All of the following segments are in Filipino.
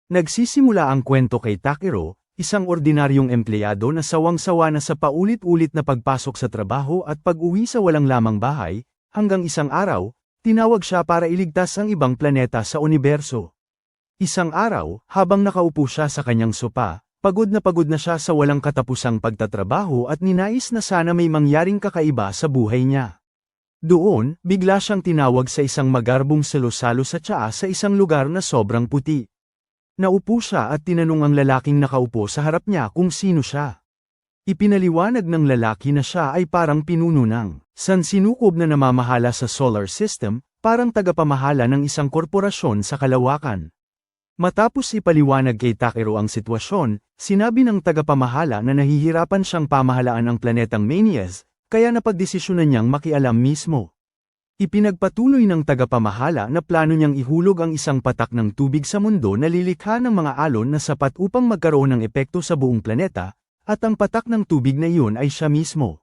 Nagsisimula ang kwento kay Takero, isang ordinaryong empleyado na sawang-sawa na sa paulit-ulit na pagpasok sa trabaho at pag-uwi sa walang lamang bahay, hanggang isang araw, tinawag siya para iligtas ang ibang planeta sa universo. Isang araw, habang nakaupo siya sa kanyang sopa, pagod na siya sa walang katapusang pagtatrabaho at ninais na sana may mangyaring kakaiba sa buhay niya. Doon, bigla siyang tinawag sa isang magarbong salo-salo sa tsaa sa isang lugar na sobrang puti. Naupo siya at tinanong ang lalaking nakaupo sa harap niya kung sino siya. Ipinaliwanag ng lalaki na siya ay parang pinuno ng sansinukob na namamahala sa solar system, parang tagapamahala ng isang korporasyon sa kalawakan. Matapos ipaliwanag kay Takero ang sitwasyon, sinabi ng tagapamahala na nahihirapan siyang pamahalaan ang planetang Manias, kaya napagdesisyonan niyang makialam mismo. Ipinagpatuloy ng tagapamahala na plano niyang ihulog ang isang patak ng tubig sa mundo na lilikha ng mga alon na sapat upang magkaroon ng epekto sa buong planeta, at ang patak ng tubig na iyon ay siya mismo.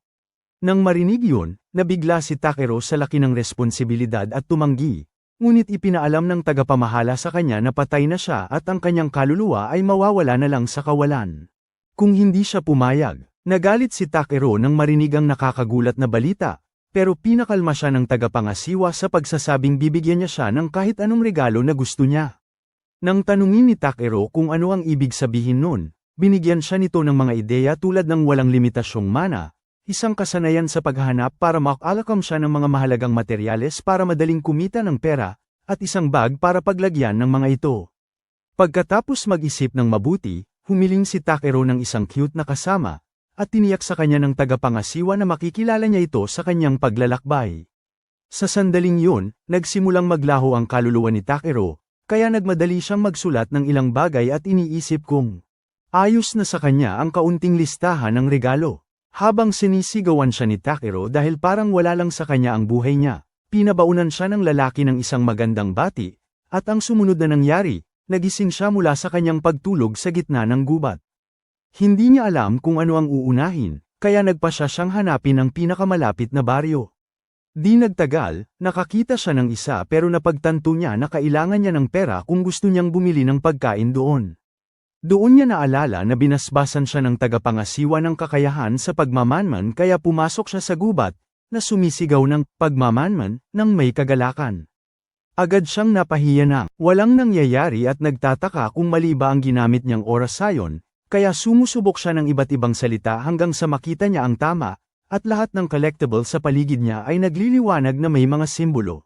Nang marinig yun, nabigla si Takero sa laki ng responsibilidad at tumanggi, ngunit ipinaalam ng tagapamahala sa kanya na patay na siya at ang kanyang kaluluwa ay mawawala na lang sa kawalan. Kung hindi siya pumayag, nagalit si Takero nang marinig ang nakakagulat na balita, pero pinakalma siya ng tagapangasiwa sa pagsasabing bibigyan niya siya ng kahit anong regalo na gusto niya. Nang tanungin ni Takero kung ano ang ibig sabihin nun, binigyan siya nito ng mga ideya tulad ng walang limitasyong mana, isang kasanayan sa paghahanap para makalakam siya ng mga mahalagang materyales para madaling kumita ng pera, at isang bag para paglagyan ng mga ito. Pagkatapos mag-isip ng mabuti, humiling si Takero ng isang cute na kasama, at tiniyak sa kanya ng tagapangasiwa na makikilala niya ito sa kanyang paglalakbay. Sa sandaling yun, nagsimulang maglaho ang kaluluwa ni Takero, kaya nagmadali siyang magsulat ng ilang bagay at iniisip kung ayos na sa kanya ang kaunting listahan ng regalo. Habang sinisigawan siya ni Takero dahil parang wala lang sa kanya ang buhay niya, pinabaunan siya ng lalaki ng isang magandang bati, at ang sumunod na nangyari, nagising siya mula sa kanyang pagtulog sa gitna ng gubat. Hindi niya alam kung ano ang uunahin, kaya nagpasya siyang hanapin ang pinakamalapit na baryo. Di nagtagal, nakakita siya ng isa pero napagtanto niya na kailangan niya ng pera kung gusto niyang bumili ng pagkain doon. Doon niya naalala na binasbasan siya ng tagapangasiwa ng kakayahan sa pagmamanman kaya pumasok siya sa gubat, na sumisigaw ng pagmamanman ng may kagalakan. Agad siyang napahiya ng walang nangyayari at nagtataka kung mali ba ang ginamit niyang oras sayon, kaya sumusubok siya ng iba't ibang salita hanggang sa makita niya ang tama, at lahat ng collectible sa paligid niya ay nagliliwanag na may mga simbolo.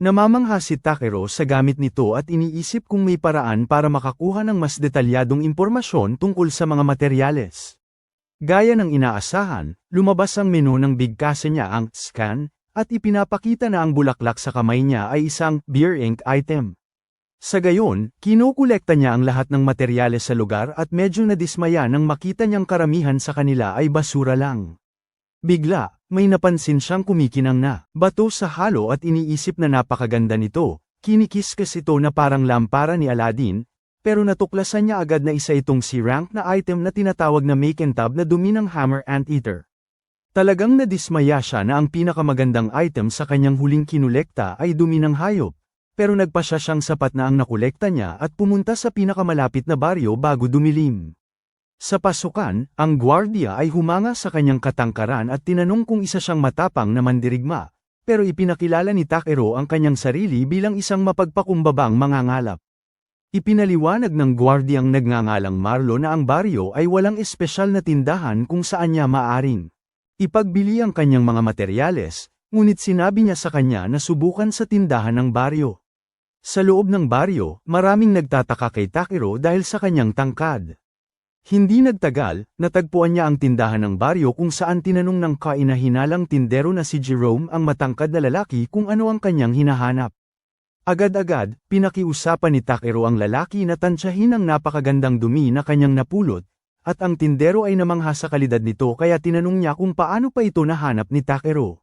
Namamangha si Takero sa gamit nito at iniisip kung may paraan para makakuha ng mas detalyadong impormasyon tungkol sa mga materyales. Gaya ng inaasahan, lumabas ang menu ng bigkasa niya ang scan, at ipinapakita na ang bulaklak sa kamay niya ay isang beer ink item. Sa gayon, kinukolekta niya ang lahat ng materyales sa lugar at medyo nadismaya nang makita niyang karamihan sa kanila ay basura lang. Bigla, may napansin siyang kumikinang na bato sa halo at iniisip na napakaganda nito, kinikis ito na parang lampara ni Aladdin, pero natuklasan niya agad na isa itong si rank na item na tinatawag na makintab na dumi ng hammer anteater. Talagang nadismaya siya na ang pinakamagandang item sa kanyang huling kinolekta ay dumi ng hayop. Pero nagpasya siyang sapat na ang nakolekta niya at pumunta sa pinakamalapit na baryo bago dumilim. Sa pasukan, ang gwardiya ay humanga sa kanyang katangkaran at tinanong kung isa siyang matapang na mandirigma, pero ipinakilala ni Takero ang kanyang sarili bilang isang mapagpakumbabang mangangalap. Ipinaliwanag ng gwardiyang nagngangalang Marlo na ang baryo ay walang espesyal na tindahan kung saan niya maaring ipagbili ang kanyang mga materyales, ngunit sinabi niya sa kanya na subukan sa tindahan ng baryo. Sa loob ng baryo, maraming nagtataka kay Takero dahil sa kanyang tangkad. Hindi nagtagal, natagpuan niya ang tindahan ng baryo kung saan tinanong ng kainahinalang tindero na si Jerome ang matangkad na lalaki kung ano ang kanyang hinahanap. Agad-agad, pinakiusapan ni Takero ang lalaki na tansyahin ang napakagandang dumi na kanyang napulot, at ang tindero ay namangha sa kalidad nito kaya tinanong niya kung paano pa ito nahanap ni Takero.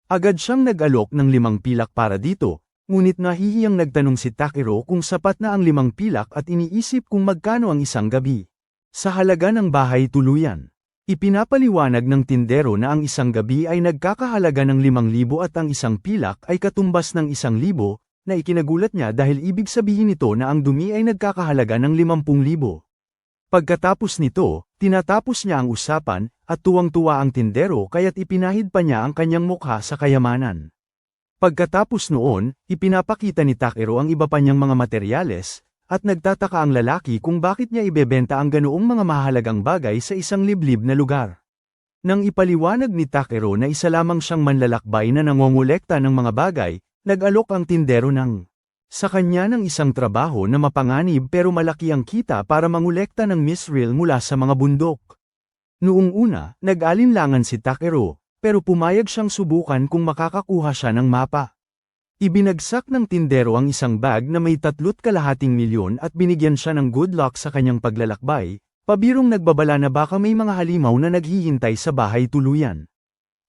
Agad siyang nag-alok ng 5 pilak para dito, ngunit nahihiyang nagtanong si Takero kung sapat na ang 5 pilak at iniisip kung magkano ang isang gabi. Sa halaga ng bahay tuluyan. Ipinapaliwanag ng tindero na ang isang gabi ay nagkakahalaga ng 5,000 at ang isang pilak ay katumbas ng 1,000, na ikinagulat niya dahil ibig sabihin nito na ang dumi ay nagkakahalaga ng 50,000. Pagkatapos nito, tinatapos niya ang usapan, at tuwang-tuwa ang tindero kaya't ipinahid pa niya ang kanyang mukha sa kayamanan. Pagkatapos noon, ipinapakita ni Takeru ang iba pa niyang mga materyales, at nagtataka ang lalaki kung bakit niya ibebenta ang ganoong mga mahalagang bagay sa isang liblib na lugar. Nang ipaliwanag ni Takeru na isa lamang siyang manlalakbay na nangongolekta ng mga bagay, nag-alok ang tindero sa kanya ng isang trabaho na mapanganib pero malaki ang kita para mangolekta ng misril mula sa mga bundok. Noong una, nag-alinlangan si Takeru, pero pumayag siyang subukan kung makakakuha siya ng mapa. Ibinagsak ng tindero ang isang bag na may 3.2 milyon at binigyan siya ng good luck sa kanyang paglalakbay, pabirong nagbabala na baka may mga halimaw na naghihintay sa bahay tuluyan.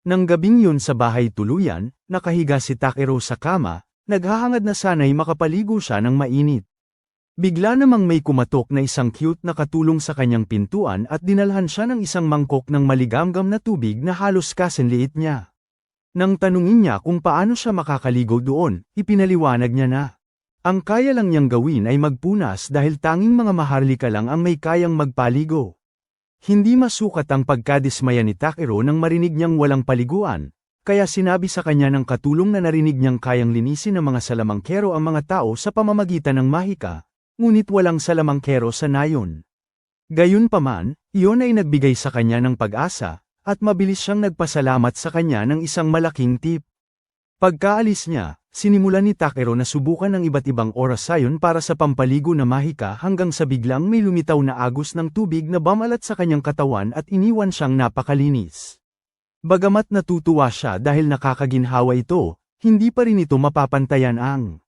Nang gabing yun sa bahay tuluyan, nakahiga si Takeru sa kama, naghahangad na sana'y makapaligo siya ng mainit. Bigla namang may kumatok na isang cute na katulong sa kanyang pintuan at dinalhan siya ng isang mangkok ng maligamgam na tubig na halos kasinliit niya. Nang tanungin niya kung paano siya makakaligo doon, ipinaliwanag niya na ang kaya lang niyang gawin ay magpunas dahil tanging mga maharlika lang ang may kayang magpaligo. Hindi masukat ang pagkadismaya ni Takeru nang marinig niyang walang paliguan, kaya sinabi sa kanya ng katulong na narinig niyang kayang linisin ng mga salamangkero ang mga tao sa pamamagitan ng mahika, ngunit walang salamangkero sa nayon. Gayunpaman, iyon ay nagbigay sa kanya ng pag-asa, at mabilis siyang nagpasalamat sa kanya ng isang malaking tip. Pagkaalis niya, sinimulan ni Takeru na subukan ng iba't ibang orasayon para sa pampaligo na mahika hanggang sa biglang may lumitaw na agos ng tubig na bumalat sa kanyang katawan at iniwan siyang napakalinis. Bagamat natutuwa siya dahil nakakaginhawa ito, hindi pa rin ito mapapantayan ang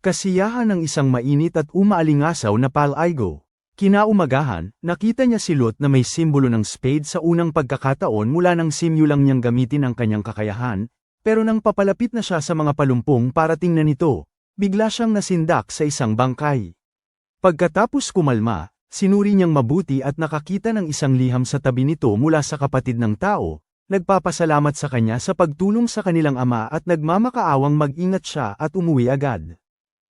kasiyahan ng isang mainit at umaalingasaw na palaigo. Kinaumagahan, nakita niya si Lot na may simbolo ng spade sa unang pagkakataon mula nang simulang niyang gamitin ang kanyang kakayahan, pero nang papalapit na siya sa mga palumpong para tingnan ito, bigla siyang nasindak sa isang bangkay. Pagkatapos kumalma, sinuri niyang mabuti at nakakita ng isang liham sa tabi nito mula sa kapatid ng tao, nagpapasalamat sa kanya sa pagtulong sa kanilang ama at nagmamakaawang mag-ingat siya at umuwi agad.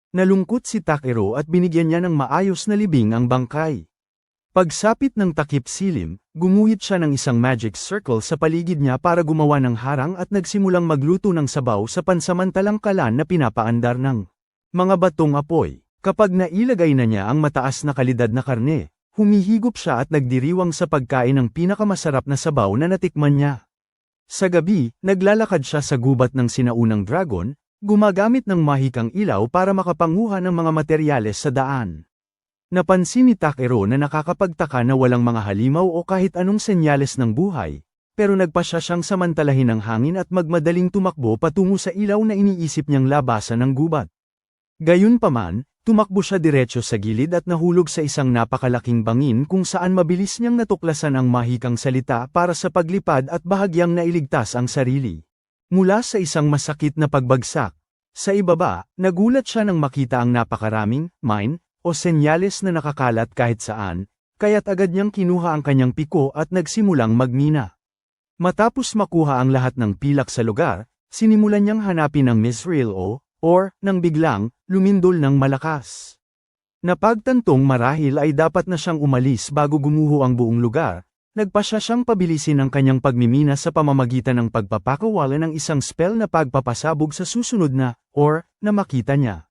Nalungkot si Takeru at binigyan niya ng maayos na libing ang bangkay. Pagsapit ng takip silim, gumuhit siya ng isang magic circle sa paligid niya para gumawa ng harang at nagsimulang magluto ng sabaw sa pansamantalang kalan na pinapaandar ng mga batong apoy. Kapag nailagay na niya ang mataas na kalidad na karne, humihigop siya at nagdiriwang sa pagkain ng pinakamasarap na sabaw na natikman niya. Sa gabi, naglalakad siya sa gubat ng sinaunang dragon, gumagamit ng mahikang ilaw para makapanguha ng mga materyales sa daan. Napansin ni Takeru na nakakapagtaka na walang mga halimaw o kahit anong senyales ng buhay, pero nagpasya siyang samantalahin ng hangin at magmadaling tumakbo patungo sa ilaw na iniisip niyang labasan ng gubat. Gayunpaman, tumakbo siya diretso sa gilid at nahulog sa isang napakalaking bangin kung saan mabilis niyang natuklasan ang mahikang salita para sa paglipad at bahagyang nailigtas ang sarili mula sa isang masakit na pagbagsak. Sa ibaba, nagulat siya nang makita ang napakaraming mine o senyales na nakakalat kahit saan, kaya't agad niyang kinuha ang kanyang piko at nagsimulang magmina. Matapos makuha ang lahat ng pilak sa lugar, sinimulan niyang hanapin ang misril or nang biglang lumindol ng malakas. Napagtantong marahil ay dapat na siyang umalis bago gumuho ang buong lugar. Nagpasya siyang pabilisin ang kanyang pagmimina sa pamamagitan ng pagpapakawala ng isang spell na pagpapasabog sa susunod na makita niya.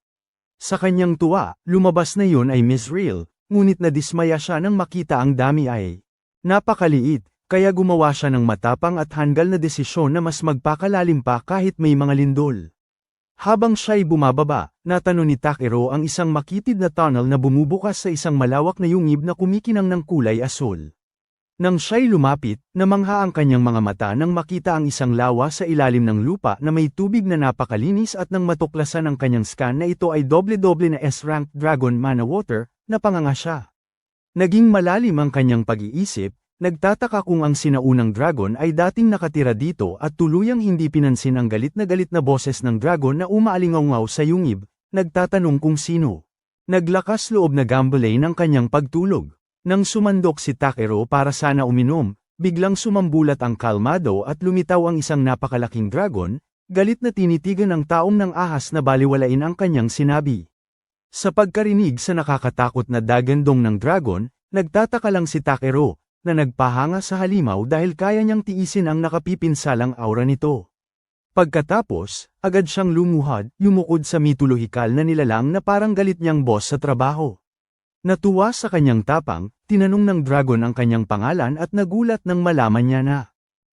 Sa kanyang tuwa, lumabas na yun ay misril, ngunit nadismaya siya nang makita ang dami ay napakaliit, kaya gumawa siya ng matapang at handgal na desisyon na mas magpakalalim pa kahit may mga lindol. Habang siya'y bumababa, natano ni Takeru ang isang makitid na tunnel na bumubukas sa isang malawak na yungib na kumikinang ng kulay asul. Nang siya'y lumapit, namangha ang kanyang mga mata nang makita ang isang lawa sa ilalim ng lupa na may tubig na napakalinis at nang matuklasan ang kanyang scan na ito ay doble-doble na S-rank Dragon Mana Water, napanganga siya. Naging malalim ang kanyang pag-iisip, nagtataka kung ang sinaunang dragon ay dating nakatira dito at tuluyang hindi pinansin ang galit na boses ng dragon na umaalingaw sa yungib, nagtatanong kung sino. Naglakas loob na gambale ng kanyang pagtulog. Nang sumandok si Takeru para sana uminom, biglang sumambulat ang kalmado at lumitaw ang isang napakalaking dragon, Galit na tinitigan ng taong ng ahas na baliwalain ang kanyang sinabi. Sa pagkarinig sa nakakatakot na dagandong ng dragon, nagtataka lang si Takero, na nagpahanga sa halimaw dahil kaya niyang tiisin ang nakapipinsalang aura nito. Pagkatapos, agad siyang lumuhad, yumukod sa mitulohikal na nilalang na parang galit niyang boss sa trabaho. Natuwa sa kanyang tapang, tinanong ng dragon ang kanyang pangalan at nagulat nang malaman niya na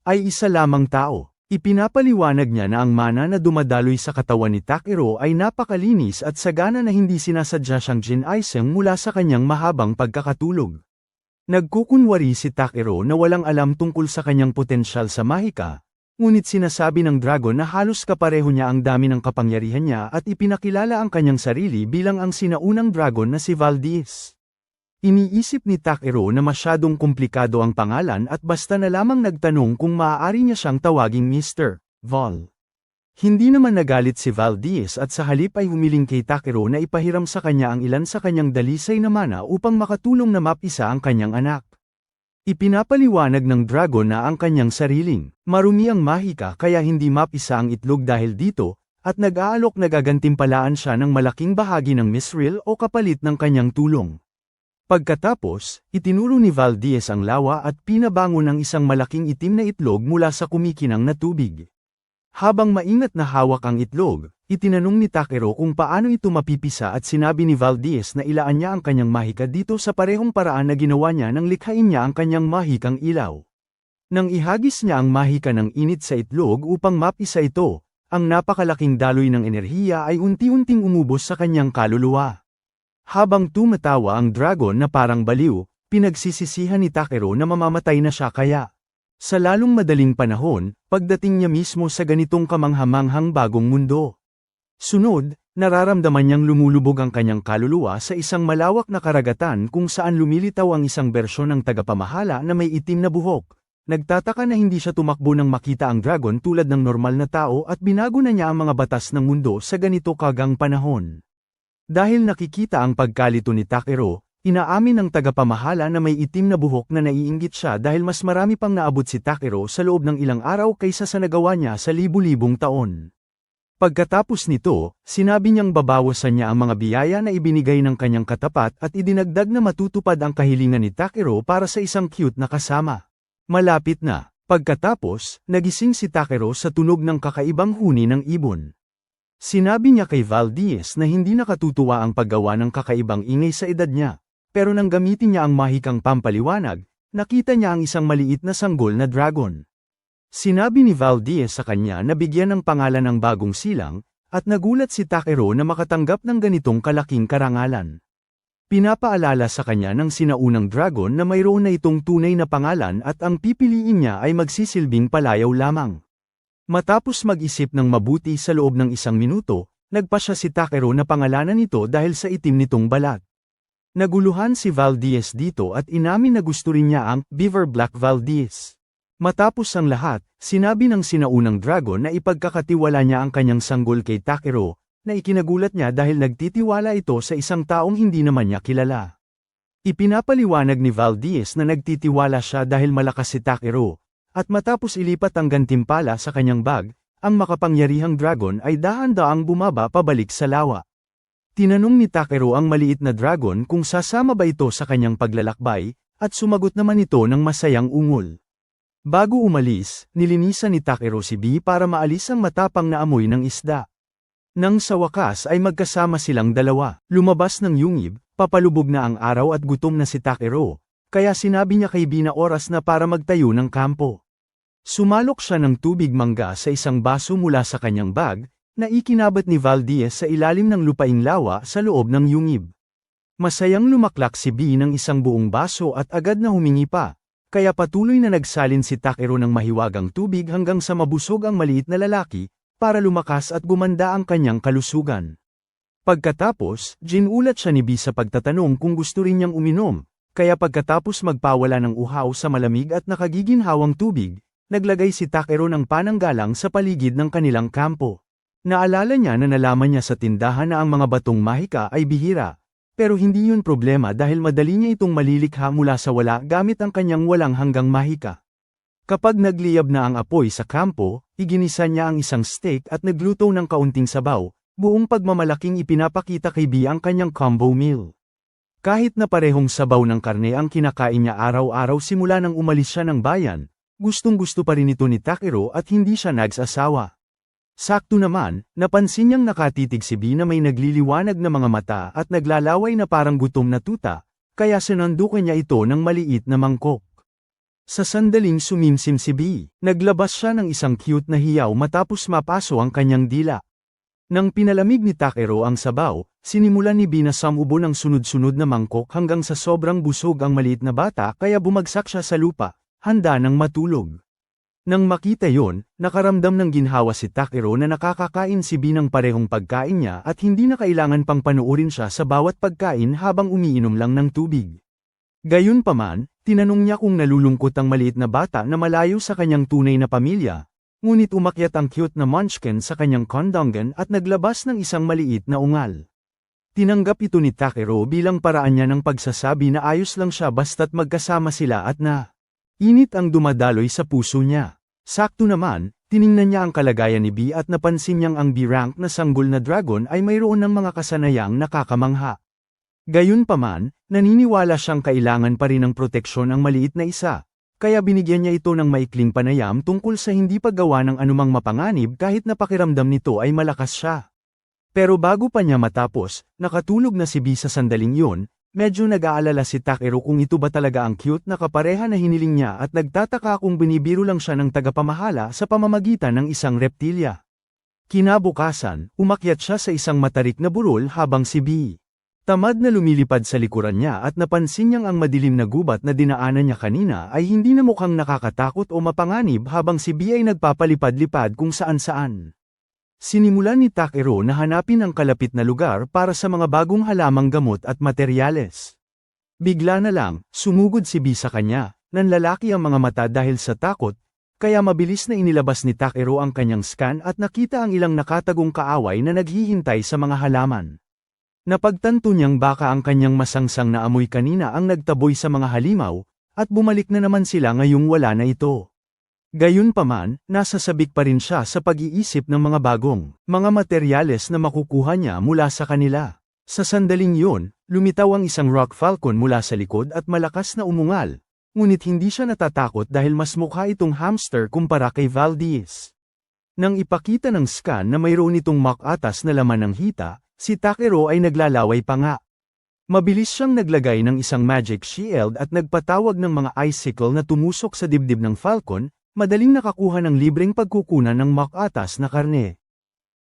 ay isa lamang tao. Ipinapaliwanag niya na ang mana na dumadaloy sa katawan ni Takero ay napakalinis at sagana na hindi sinasadya siyang ginaisang mula sa kanyang mahabang pagkakatulog. Nagkukunwari si Takero na walang alam tungkol sa kanyang potensyal sa mahika, ngunit sinasabi ng dragon na halos kapareho niya ang dami ng kapangyarihan niya at ipinakilala ang kanyang sarili bilang ang sinaunang dragon na si Valdez. Iniisip ni Takero na masyadong komplikado ang pangalan at basta na lamang nagtanong kung maaari niya siyang tawaging Mr. Val. Hindi naman nagalit si Valdez at sa halip ay humiling kay Takero na ipahiram sa kanya ang ilan sa kanyang dalisay na mana upang makatulong na mapisa ang kanyang anak. Ipinapaliwanag ng dragon na ang kanyang sariling marumi ang mahika kaya hindi mapisa ang itlog dahil dito, at nag-aalok na gagantimpalaan siya ng malaking bahagi ng misril o kapalit ng kanyang tulong. Pagkatapos, itinuro ni Valdez ang lawa at pinabangon ang isang malaking itim na itlog mula sa kumikinang na tubig. Habang maingat na hawak ang itlog, itinanong ni Takero kung paano ito mapipisa at sinabi ni Valdez na ilaan niya ang kanyang mahika dito sa parehong paraan na ginawa niya nang likhain niya ang kanyang mahikang ilaw. Nang ihagis niya ang mahika ng init sa itlog upang mapisa ito, ang napakalaking daloy ng enerhiya ay unti-unting umubos sa kanyang kaluluwa. Habang tumatawa ang dragon na parang baliw, pinagsisisihan ni Takero na mamamatay na siya kaya. Sa lalong madaling panahon, pagdating niya mismo sa ganitong kamanghamanghang bagong mundo. Sunod, nararamdaman niyang lumulubog ang kanyang kaluluwa sa isang malawak na karagatan kung saan lumilitaw ang isang bersyon ng tagapamahala na may itim na buhok. Nagtataka na hindi siya tumakbo nang makita ang dragon tulad ng normal na tao at binago na niya ang mga batas ng mundo sa ganito kagang panahon. Dahil nakikita ang pagkalito ni Takero, inaamin ng tagapamahala na may itim na buhok na naiinggit siya dahil mas marami pang naabot si Takero sa loob ng ilang araw kaysa sa nagawa niya sa libu-libong taon. Pagkatapos nito, sinabi niyang babawasan niya ang mga biyaya na ibinigay ng kanyang katapat at idinagdag na matutupad ang kahilingan ni Takero para sa isang cute na kasama. Malapit na. Pagkatapos, nagising si Takero sa tunog ng kakaibang huni ng ibon. Sinabi niya kay Valdez na hindi nakatutuwa ang paggawa ng kakaibang ingay sa edad niya, pero nang gamitin niya ang mahikang pampaliwanag, nakita niya ang isang maliit na sanggol na dragon. Sinabi ni Valdez sa kanya na bigyan ng pangalan ng bagong silang, at nagulat si Takero na makatanggap ng ganitong kalaking karangalan. Pinapaalala sa kanya ng sinaunang dragon na mayroon na itong tunay na pangalan at ang pipiliin niya ay magsisilbing palayaw lamang. Matapos mag-isip ng mabuti sa loob ng isang minuto, nagpasya si Takero na pangalanan ito dahil sa itim nitong balat. Naguluhan si Valdez dito at inamin na gusto rin niya ang Beaver Black Valdez. Matapos ang lahat, sinabi ng sinaunang dragon na ipagkakatiwala niya ang kanyang sanggol kay Takero, na ikinagulat niya dahil nagtitiwala ito sa isang taong hindi naman niya kilala. Ipinapaliwanag ni Valdez na nagtitiwala siya dahil malakas si Takero. At matapos ilipat ang gantimpala sa kanyang bag, ang makapangyarihang dragon ay dahan-daang bumaba pabalik sa lawa. Tinanong ni Takero ang maliit na dragon kung sasama ba ito sa kanyang paglalakbay, at sumagot naman ito ng masayang ungol. Bago umalis, nilinisan ni Takero si Bee para maalis ang matapang na amoy ng isda. Nang sa wakas ay magkasama silang dalawa, lumabas ng yungib, papalubog na ang araw at gutom na si Takero, kaya sinabi niya kay Bee na oras na para magtayo ng kampo. Sumalok siya ng tubig mangga sa isang baso mula sa kanyang bag, na ikinabat ni Valdez sa ilalim ng lupaing lawa sa loob ng yungib. Masayang lumaklak si Bee ng isang buong baso at agad na humingi pa, kaya patuloy na nagsalin si Takero ng mahiwagang tubig hanggang sa mabusog ang maliit na lalaki, para lumakas at gumanda ang kanyang kalusugan. Pagkatapos, ginulat siya ni Bee sa pagtatanong kung gusto rin niyang uminom, kaya pagkatapos magpawala ng uhaw sa malamig at nakagiginhawang tubig, naglagay si Takero ng pananggalang sa paligid ng kanilang kampo. Naalala niya na nalaman niya sa tindahan na ang mga batong mahika ay bihira, pero hindi yun problema dahil madali niya itong malilikha mula sa wala gamit ang kanyang walang hanggang mahika. Kapag nagliyab na ang apoy sa kampo, iginisa niya ang isang steak at nagluto ng kaunting sabaw, buong pagmamalaking ipinapakita kay Bea ang kanyang combo meal. Kahit na parehong sabaw ng karne ang kinakain niya araw-araw simula nang umalis siya ng bayan, gustong-gusto pa rin ito ni Takero at hindi siya nagsasawa. Sakto naman, napansin niyang nakatitig si Bea na may nagliliwanag na mga mata at naglalaway na parang gutom na tuta, kaya sinandukan niya ito ng maliit na mangkok. Sa sandaling sumimsim si Bea, naglabas siya ng isang cute na hiyaw matapos mapaso ang kanyang dila. Nang pinalamig ni Takero ang sabaw, sinimulan ni Bea na samubo ng sunod-sunod na mangkok hanggang sa sobrang busog ang maliit na bata kaya bumagsak siya sa lupa, handa nang matulog. Nang makita yon, nakaramdam ng ginhawa si Takero na nakakakain si Bea ng parehong pagkain niya at hindi na kailangan pang panuurin siya sa bawat pagkain habang umiinom lang ng tubig. Gayunpaman, tinanong niya kung nalulungkot ang maliit na bata na malayo sa kanyang tunay na pamilya, ngunit umakyat ang cute na munchkin sa kanyang kondongan at naglabas ng isang maliit na ungal. Tinanggap ito ni Takero bilang paraan niya ng pagsasabi na ayos lang siya basta't magkasama sila at na init ang dumadaloy sa puso niya. Sakto naman, tiningnan niya ang kalagayan ni Bea at napansin niyang ang B-rank na sanggol na dragon ay mayroon ng mga kasanayang nakakamangha. Gayunpaman, naniniwala siyang kailangan pa rin ng proteksyon ang maliit na isa, kaya binigyan niya ito ng maikling panayam tungkol sa hindi paggawa ng anumang mapanganib kahit na pakiramdam nito ay malakas siya. Pero bago pa niya matapos, nakatulog na si Bea sa sandaling yun, medyo nag-aalala si Takero kung ito ba talaga ang cute na kapareha na hiniling niya at nagtataka kung binibiro lang siya ng tagapamahala sa pamamagitan ng isang reptilya. Kinabukasan, umakyat siya sa isang matarik na burol habang si Bea tamad na lumilipad sa likuran niya at napansin niyang ang madilim na gubat na dinaanan niya kanina ay hindi na mukhang nakakatakot o mapanganib habang si Bea ay nagpapalipad-lipad kung saan-saan. Sinimulan ni Takero na hanapin ang kalapit na lugar para sa mga bagong halamang gamot at materyales. Bigla na lang, sumugod si Bea sa kanya, nanlalaki ang mga mata dahil sa takot, kaya mabilis na inilabas ni Takero ang kanyang scan at nakita ang ilang nakatagong kaaway na naghihintay sa mga halaman. Napagtanto niyang baka ang kanyang masangsang na amoy kanina ang nagtaboy sa mga halimaw, at bumalik na naman sila ngayong wala na ito. Gayunpaman, nasasabik pa rin siya sa pag-iisip ng mga bagong mga materyales na makukuha niya mula sa kanila. Sa sandaling yun, lumitaw ang isang rock falcon mula sa likod at malakas na umungal, ngunit hindi siya natatakot dahil mas mukha itong hamster kumpara kay Valdez. Nang ipakita ng scan na mayroon itong makatas na laman ng hita, si Takero ay naglalaway pa nga. Mabilis siyang naglagay ng isang magic shield at nagpatawag ng mga icicle na tumusok sa dibdib ng falcon, madaling nakakuha ng libreng pagkukunan ng makatas na karne.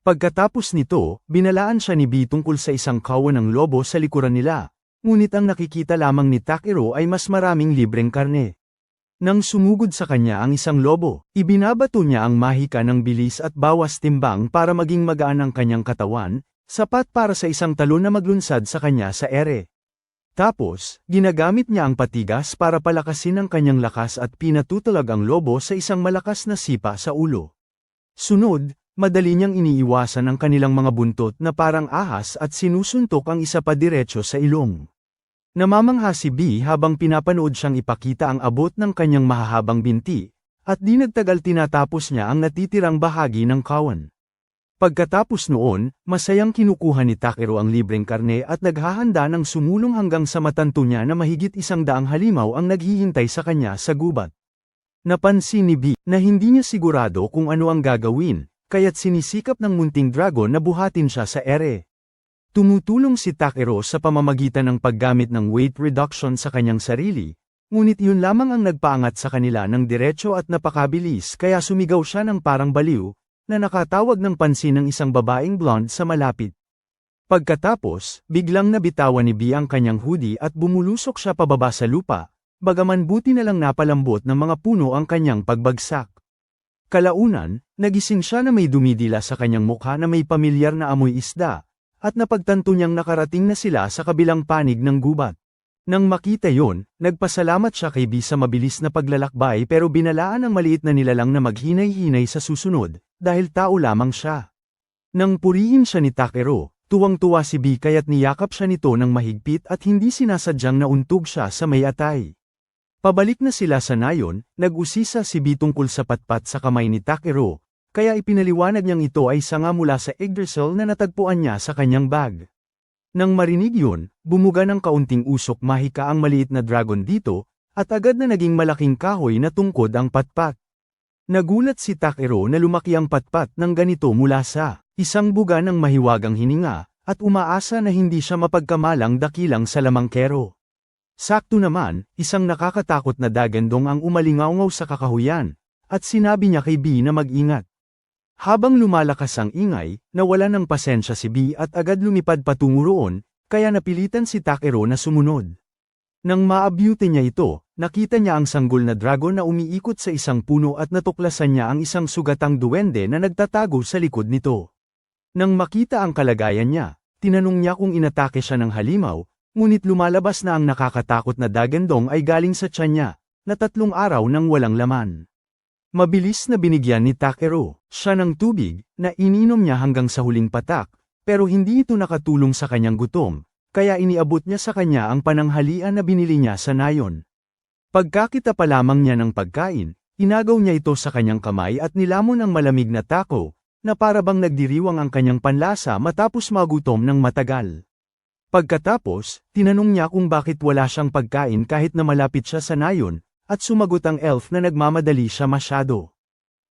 Pagkatapos nito, binalaan siya ni Bea tungkol sa isang kawan ng lobo sa likuran nila, ngunit ang nakikita lamang ni Takero ay mas maraming libreng karne. Nang sumugod sa kanya ang isang lobo, ibinabato niya ang mahika ng bilis at bawas timbang para maging magaan ang kanyang katawan, sapat para sa isang talon na maglunsad sa kanya sa ere. Tapos, ginagamit niya ang patigas para palakasin ang kanyang lakas at pinatutulag ang lobo sa isang malakas na sipa sa ulo. Sunod, madali niyang iniiwasan ang kanilang mga buntot na parang ahas at sinusuntok ang isa pa diretso sa ilong. Namamangha si Bea habang pinapanood siyang ipakita ang abot ng kanyang mahahabang binti, at di nagtagal tinatapos niya ang natitirang bahagi ng kawan. Pagkatapos noon, masayang kinukuha ni Takero ang libreng karne at naghahanda ng sumulong hanggang sa matanto niya na mahigit 100 halimaw ang naghihintay sa kanya sa gubat. Napansin ni Bea na hindi niya sigurado kung ano ang gagawin, kaya't sinisikap ng munting dragon na buhatin siya sa ere. Tumutulong si Takero sa pamamagitan ng paggamit ng weight reduction sa kanyang sarili, ngunit yun lamang ang nagpaangat sa kanila ng diretso at napakabilis kaya sumigaw siya ng parang baliw, na nakatawag ng pansin ng isang babaeng blonde sa malapit. Pagkatapos, biglang nabitawan ni Bea ang kanyang hoodie at bumulusok siya pababa sa lupa, bagaman buti na lang napalambot ng mga puno ang kanyang pagbagsak. Kalaunan, nagising siya na may dumidila sa kanyang mukha na may pamilyar na amoy isda, at napagtanto niyang nakarating na sila sa kabilang panig ng gubat. Nang makita yon, nagpasalamat siya kay Bea sa mabilis na paglalakbay pero binalaan ang maliit na nilalang na maghinay-hinay sa susunod, dahil tao lamang siya. Nang purihin siya ni Takero, tuwang-tuwa si Bea kaya't niyakap siya nito ng mahigpit at hindi sinasadyang nauntog siya sa may atay. Pabalik na sila sa nayon, nag-usisa si B tungkol sa patpat sa kamay ni Takeru, kaya ipinaliwanag niyang ito ay sanga mula sa Yggdrasil na natagpuan niya sa kanyang bag. Nang marinig yun, bumuga ng kaunting usok mahika ang maliit na dragon dito, at agad na naging malaking kahoy na tungkod ang patpat. Nagulat si Takeru na lumaki ang patpat ng ganito mula sa isang buga ng mahiwagang hininga, at umaasa na hindi siya mapagkamalang dakilang salamangkero. Sakto naman, isang nakakatakot na dagandong ang umalingaungaw sa kakahuyan, at sinabi niya kay B na mag-ingat. Habang lumalakas ang ingay, nawala ng pasensya si B at agad lumipad patungo roon, kaya napilitan si Takeru na sumunod. Nang maabyute niya ito, nakita niya ang sanggol na dragon na umiikot sa isang puno at natuklasan niya ang isang sugatang duwende na nagtatago sa likod nito. Nang makita ang kalagayan niya, tinanong niya kung inatake siya ng halimaw, ngunit lumalabas na ang nakakatakot na dagandong ay galing sa tiyan niya, na 3 araw nang walang laman. Mabilis na binigyan ni Takeru siya ng tubig, na ininom niya hanggang sa huling patak, pero hindi ito nakatulong sa kanyang gutom, kaya iniabot niya sa kanya ang pananghalian na binili niya sa nayon. Pagkakita pa lamang niya ng pagkain, inagaw niya ito sa kanyang kamay at nilamon ang malamig na tako, na parabang nagdiriwang ang kanyang panlasa matapos magutom ng matagal. Pagkatapos, tinanong niya kung bakit wala siyang pagkain kahit na malapit siya sa nayon, at sumagot ang elf na nagmamadali siya masyado.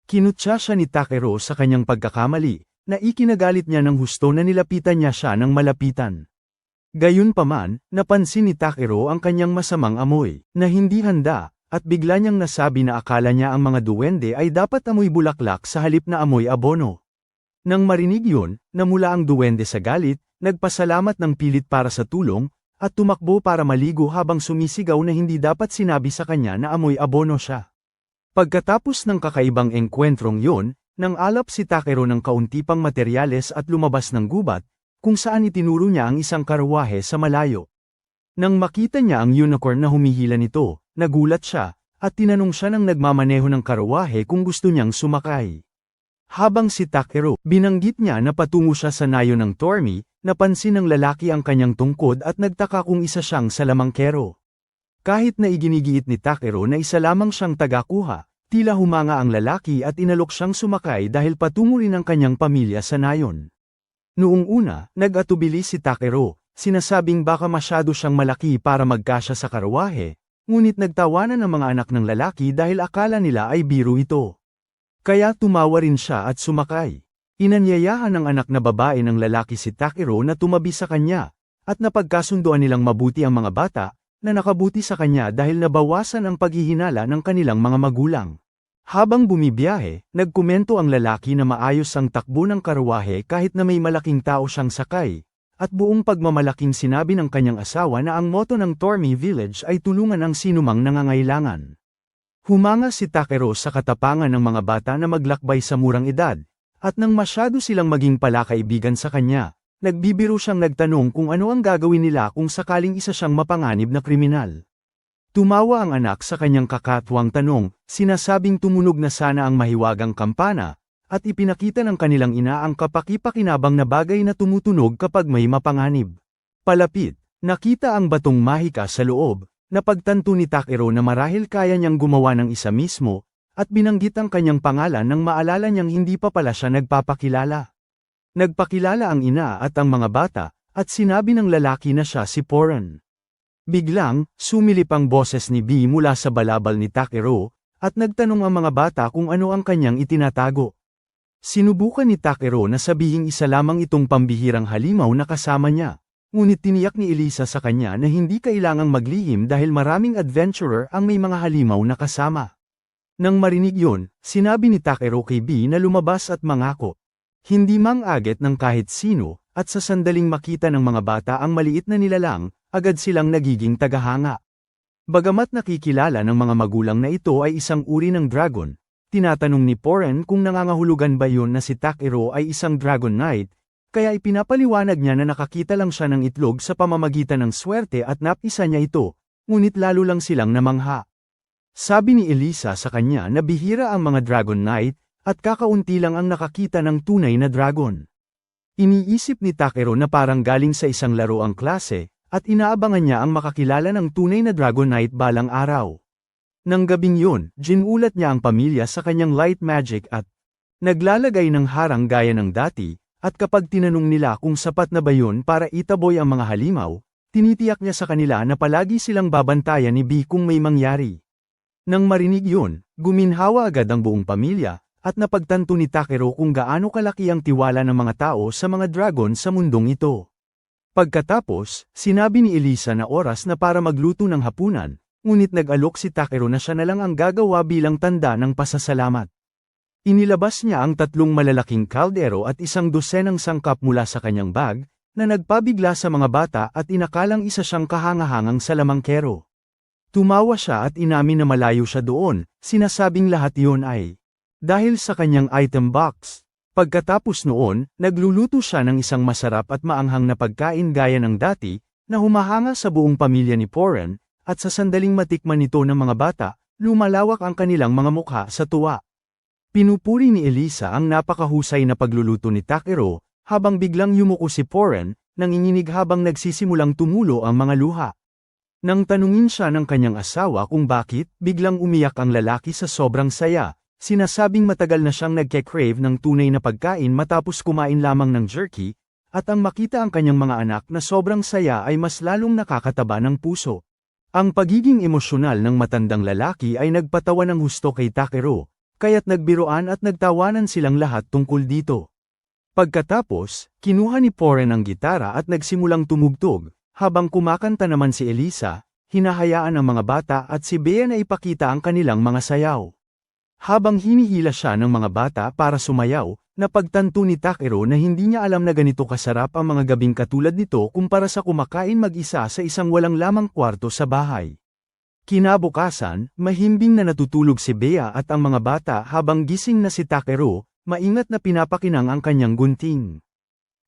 Kinutya siya ni Takeru sa kanyang pagkakamali, na ikinagalit niya ng husto na nilapitan niya siya ng malapitan. Gayunpaman, napansin ni Takeru ang kanyang masamang amoy, na hindi handa, at bigla niyang nasabi na akala niya ang mga duwende ay dapat amoy bulaklak sa halip na amoy abono. Nang marinig yun, namula ang duwende sa galit, nagpasalamat ng pilit para sa tulong, at tumakbo para maligo habang sumisigaw na hindi dapat sinabi sa kanya na amoy abono siya. Pagkatapos ng kakaibang engkwentrong yun, nang alap si Takeru ng kaunti pang materyales at lumabas ng gubat, kung saan itinuro niya ang isang karwahe sa malayo. Nang makita niya ang unicorn na humihila nito, nagulat siya, at tinanong siya ng nagmamaneho ng karwahe kung gusto niyang sumakay. Habang si Takeru, binanggit niya na patungo siya sa nayon ng Tormi, napansin ng lalaki ang kanyang tungkod at nagtaka kung isa siyang salamangkero. Kahit na iginigiit ni Takeru na isa lamang siyang tagakuha, tila humanga ang lalaki at inalok siyang sumakay dahil patungo rin ang kanyang pamilya sa nayon. Noong una, nag-atubili si Takeru, sinasabing baka masyado siyang malaki para magkasya sa karwahe, ngunit nagtawanan ang mga anak ng lalaki dahil akala nila ay biro ito. Kaya tumawa rin siya at sumakay. Inanyayahan ng anak na babae ng lalaki si Takeru na tumabi sa kanya, at napagkasunduan nilang mabuti ang mga bata, na nakabuti sa kanya dahil nabawasan ang paghihinala ng kanilang mga magulang. Habang bumibiyahe, nagkomento ang lalaki na maayos ang takbo ng karwahe kahit na may malaking tao siyang sakay, at buong pagmamalaking sinabi ng kanyang asawa na ang motto ng Tormi Village ay tulungan ang sinumang nangangailangan. Humanga si Takeru sa katapangan ng mga bata na maglakbay sa murang edad, at nang masyado silang maging palakaibigan sa kanya, nagbibiro siyang nagtanong kung ano ang gagawin nila kung sakaling isa siyang mapanganib na kriminal. Tumawa ang anak sa kanyang kakatwang tanong, sinasabing tumunog na sana ang mahiwagang kampana, at ipinakita ng kanilang ina ang kapaki-pakinabang na bagay na tumutunog kapag may mapanganib. Palapit, nakita ang batong mahika sa loob, napagtanto ni Takeru na marahil kaya niyang gumawa ng isa mismo, at binanggit ang kanyang pangalan nang maalala niyang hindi pa pala siya nagpapakilala. Nagpakilala ang ina at ang mga bata, at sinabi ng lalaki na siya si Poran. Biglang, sumilip ang boses ni B mula sa balabal ni Takeru, at nagtanong ang mga bata kung ano ang kanyang itinatago. Sinubukan ni Takeru na sabihing isa lamang itong pambihirang halimaw na kasama niya, ngunit tiniyak ni Elisa sa kanya na hindi kailangang maglihim dahil maraming adventurer ang may mga halimaw na kasama. Nang marinig yun, sinabi ni Takeru kay B na lumabas at mangako. Hindi mang-aget ng kahit sino, at sa sandaling makita ng mga bata ang maliit na nilalang, agad silang nagiging tagahanga. Bagamat nakikilala ng mga magulang na ito ay isang uri ng dragon, tinatanong ni Poran kung nangangahulugan ba yun na si Takeru ay isang Dragon Knight, kaya ipinapaliwanag niya na nakakita lang siya ng itlog sa pamamagitan ng swerte at napisa niya ito, ngunit lalo lang silang namangha. Sabi ni Elisa sa kanya na bihira ang mga Dragon Knight, at kakaunti lang ang nakakita ng tunay na dragon. Iniisip ni Takeru na parang galing sa isang laro ang klase, at inaabangan niya ang makakilala ng tunay na Dragon Knight balang araw. Nang gabing yun, ginulat niya ang pamilya sa kanyang light magic at naglalagay ng harang gaya ng dati, at kapag tinanong nila kung sapat na ba yun para itaboy ang mga halimaw, tinitiyak niya sa kanila na palagi silang babantayan ni B kung may mangyari. Nang marinig yun, guminhawa agad ang buong pamilya, at napagtanto ni Takeru kung gaano kalaki ang tiwala ng mga tao sa mga dragon sa mundong ito. Pagkatapos, sinabi ni Elisa na oras na para magluto ng hapunan, ngunit nag-alok si Takeru na siya na lang ang gagawa bilang tanda ng pasasalamat. Inilabas niya ang 3 malalaking kaldero at 1 dosenang sangkap mula sa kanyang bag, na nagpabigla sa mga bata at inakalang isa siyang kahangahangang salamangkero. Tumawa siya at inamin na malayo siya doon, sinasabing lahat iyon ay dahil sa kanyang item box. Pagkatapos noon, nagluluto siya ng isang masarap at maanghang na pagkain gaya ng dati, na humahanga sa buong pamilya ni Poren, at sa sandaling matikman nito ng mga bata, lumalawak ang kanilang mga mukha sa tuwa. Pinupuri ni Elisa ang napakahusay na pagluluto ni Takeru, habang biglang yumuko si Poren, nanginginig habang nagsisimulang tumulo ang mga luha. Nang tanungin siya ng kanyang asawa kung bakit, biglang umiyak ang lalaki sa sobrang saya. Sinasabing matagal na siyang nagke-crave ng tunay na pagkain matapos kumain lamang ng jerky, at ang makita ang kanyang mga anak na sobrang saya ay mas lalong nakakataba ng puso. Ang pagiging emosyonal ng matandang lalaki ay nagpatawa ng husto kay Takeru, kaya't nagbiroan at nagtawanan silang lahat tungkol dito. Pagkatapos, kinuha ni Poren ang gitara at nagsimulang tumugtog, habang kumakanta naman si Elisa, hinahayaan ang mga bata at si Bea na ipakita ang kanilang mga sayaw. Habang hinihila siya ng mga bata para sumayaw, napagtanto ni Takeru na hindi niya alam na ganito kasarap ang mga gabing katulad nito kumpara sa kumakain mag-isa sa isang walang lamang kwarto sa bahay. Kinabukasan, mahimbing na natutulog si Bea at ang mga bata habang gising na si Takeru, maingat na pinapakinang ang kanyang gunting.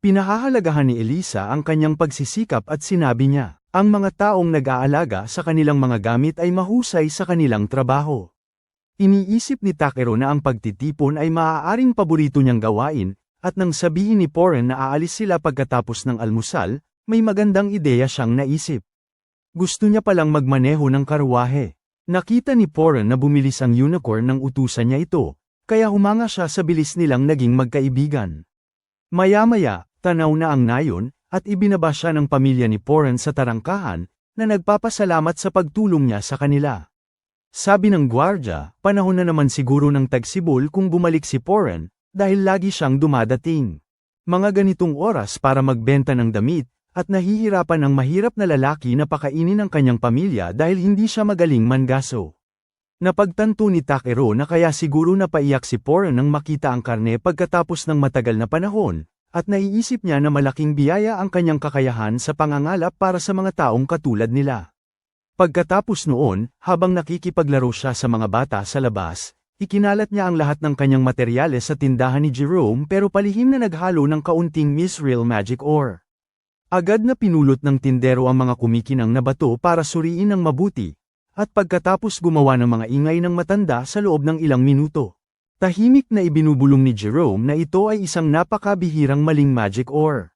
Pinahahalagahan ni Elisa ang kanyang pagsisikap at sinabi niya, ang mga taong nag-aalaga sa kanilang mga gamit ay mahusay sa kanilang trabaho. Iniisip ni Takeru na ang pagtitipon ay maaaring paborito niyang gawain, at nang sabihin ni Poren na aalis sila pagkatapos ng almusal, may magandang ideya siyang naisip. Gusto niya palang magmaneho ng karwahe. Nakita ni Poren na bumilis ang unicorn ng utusan niya ito, kaya humanga siya sa bilis nilang naging magkaibigan. Maya-maya, tanaw na ang nayon, at ibinaba siya ng pamilya ni Poren sa tarangkahan, na nagpapasalamat sa pagtulong niya sa kanila. Sabi ng gwardya, panahon na naman siguro ng tagsibol kung bumalik si Poren, dahil lagi siyang dumadating. Mga ganitong oras para magbenta ng damit, at nahihirapan ang mahirap na lalaki na pakainin ang kanyang pamilya dahil hindi siya magaling mangaso. Napagtanto ni Takeru na kaya siguro napaiyak si Poren nang makita ang karne pagkatapos ng matagal na panahon, at naiisip niya na malaking biyaya ang kanyang kakayahan sa pangangalap para sa mga taong katulad nila. Pagkatapos noon, habang nakikipaglaro siya sa mga bata sa labas, ikinalat niya ang lahat ng kanyang materyales sa tindahan ni Jerome pero palihim na naghalo ng kaunting Misreal Magic Ore. Agad na pinulot ng tindero ang mga kumikinang na bato para suriin ng mabuti, at pagkatapos gumawa ng mga ingay ng matanda sa loob ng ilang minuto. Tahimik na ibinubulong ni Jerome na ito ay isang napakabihirang maling magic ore.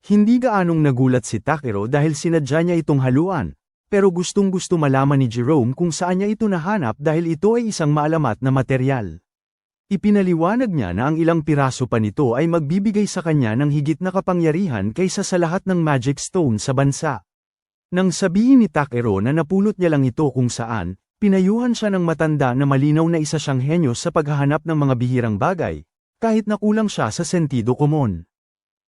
Hindi gaanong nagulat si Takeru dahil sinadya niya itong haluan, pero gustong-gusto malaman ni Jerome kung saan niya ito nahanap dahil ito ay isang maalamat na materyal. Ipinaliwanag niya na ang ilang piraso pa nito ay magbibigay sa kanya ng higit na kapangyarihan kaysa sa lahat ng magic stone sa bansa. Nang sabihin ni Takeru na napulot niya lang ito kung saan, pinayuhan siya ng matanda na malinaw na isa siyang henyo sa paghahanap ng mga bihirang bagay, kahit na kulang siya sa sentido komon.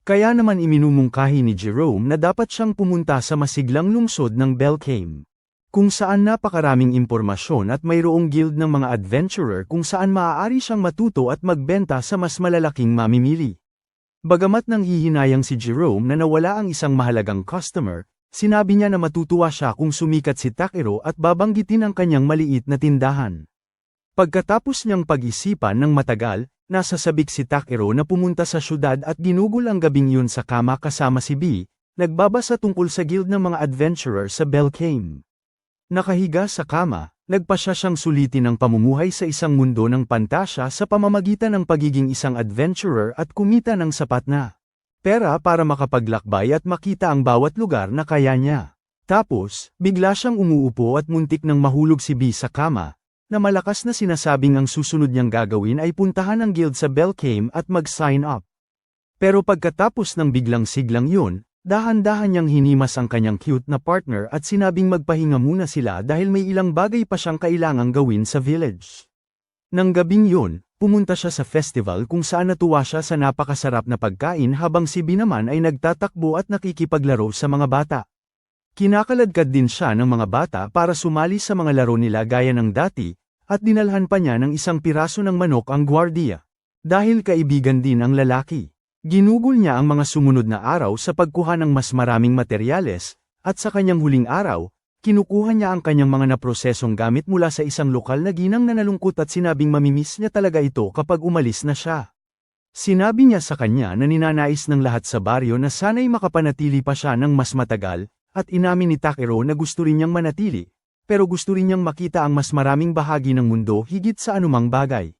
Kaya naman iminumungkahi ni Jerome na dapat siyang pumunta sa masiglang lungsod ng Belcame, kung saan napakaraming impormasyon at mayroong guild ng mga adventurer kung saan maaari siyang matuto at magbenta sa mas malalaking mamimili. Bagamat nang hihinayang si Jerome na nawala ang isang mahalagang customer, sinabi niya na matutuwa siya kung sumikat si Takeru at babanggitin ang kanyang maliit na tindahan. Pagkatapos niyang pag-isipan ng matagal, nasa sabik si Takeru na pumunta sa syudad at ginugol ang gabing yun sa kama kasama si B, nagbabasa tungkol sa guild ng mga adventurer sa Belcame. Nakahiga sa kama, nagpasya siyang sulitin ang pamumuhay sa isang mundo ng pantasya sa pamamagitan ng pagiging isang adventurer at kumita ng sapat na pera para makapaglakbay at makita ang bawat lugar na kaya niya. Tapos, bigla siyang umuupo at muntik nang mahulog si B sa kama, na malakas na sinasabing ang susunod niyang gagawin ay puntahan ang guild sa Belcame at mag-sign up. Pero pagkatapos ng biglang siglang yun, dahan-dahan niyang hinimas ang kanyang cute na partner at sinabing magpahinga muna sila dahil may ilang bagay pa siyang kailangang gawin sa village. Nang gabing yun, pumunta siya sa festival kung saan natuwa siya sa napakasarap na pagkain habang si B naman ay nagtatakbo at nakikipaglaro sa mga bata. Kinakaladkad din siya ng mga bata para sumali sa mga laro nila gaya ng dati, at dinalhan pa niya ng isang piraso ng manok ang gwardiya. Dahil kaibigan din ang lalaki, ginugol niya ang mga sumunod na araw sa pagkuha ng mas maraming materyales, at sa kanyang huling araw, kinukuha niya ang kanyang mga naprosesong gamit mula sa isang lokal na ginang na nalungkot at sinabing mamimiss niya talaga ito kapag umalis na siya. Sinabi niya sa kanya na ninanais ng lahat sa baryo na sana'y makapanatili pa siya ng mas matagal, at inamin ni Takeru na gusto rin niyang manatili, pero gusto rin niyang makita ang mas maraming bahagi ng mundo higit sa anumang bagay.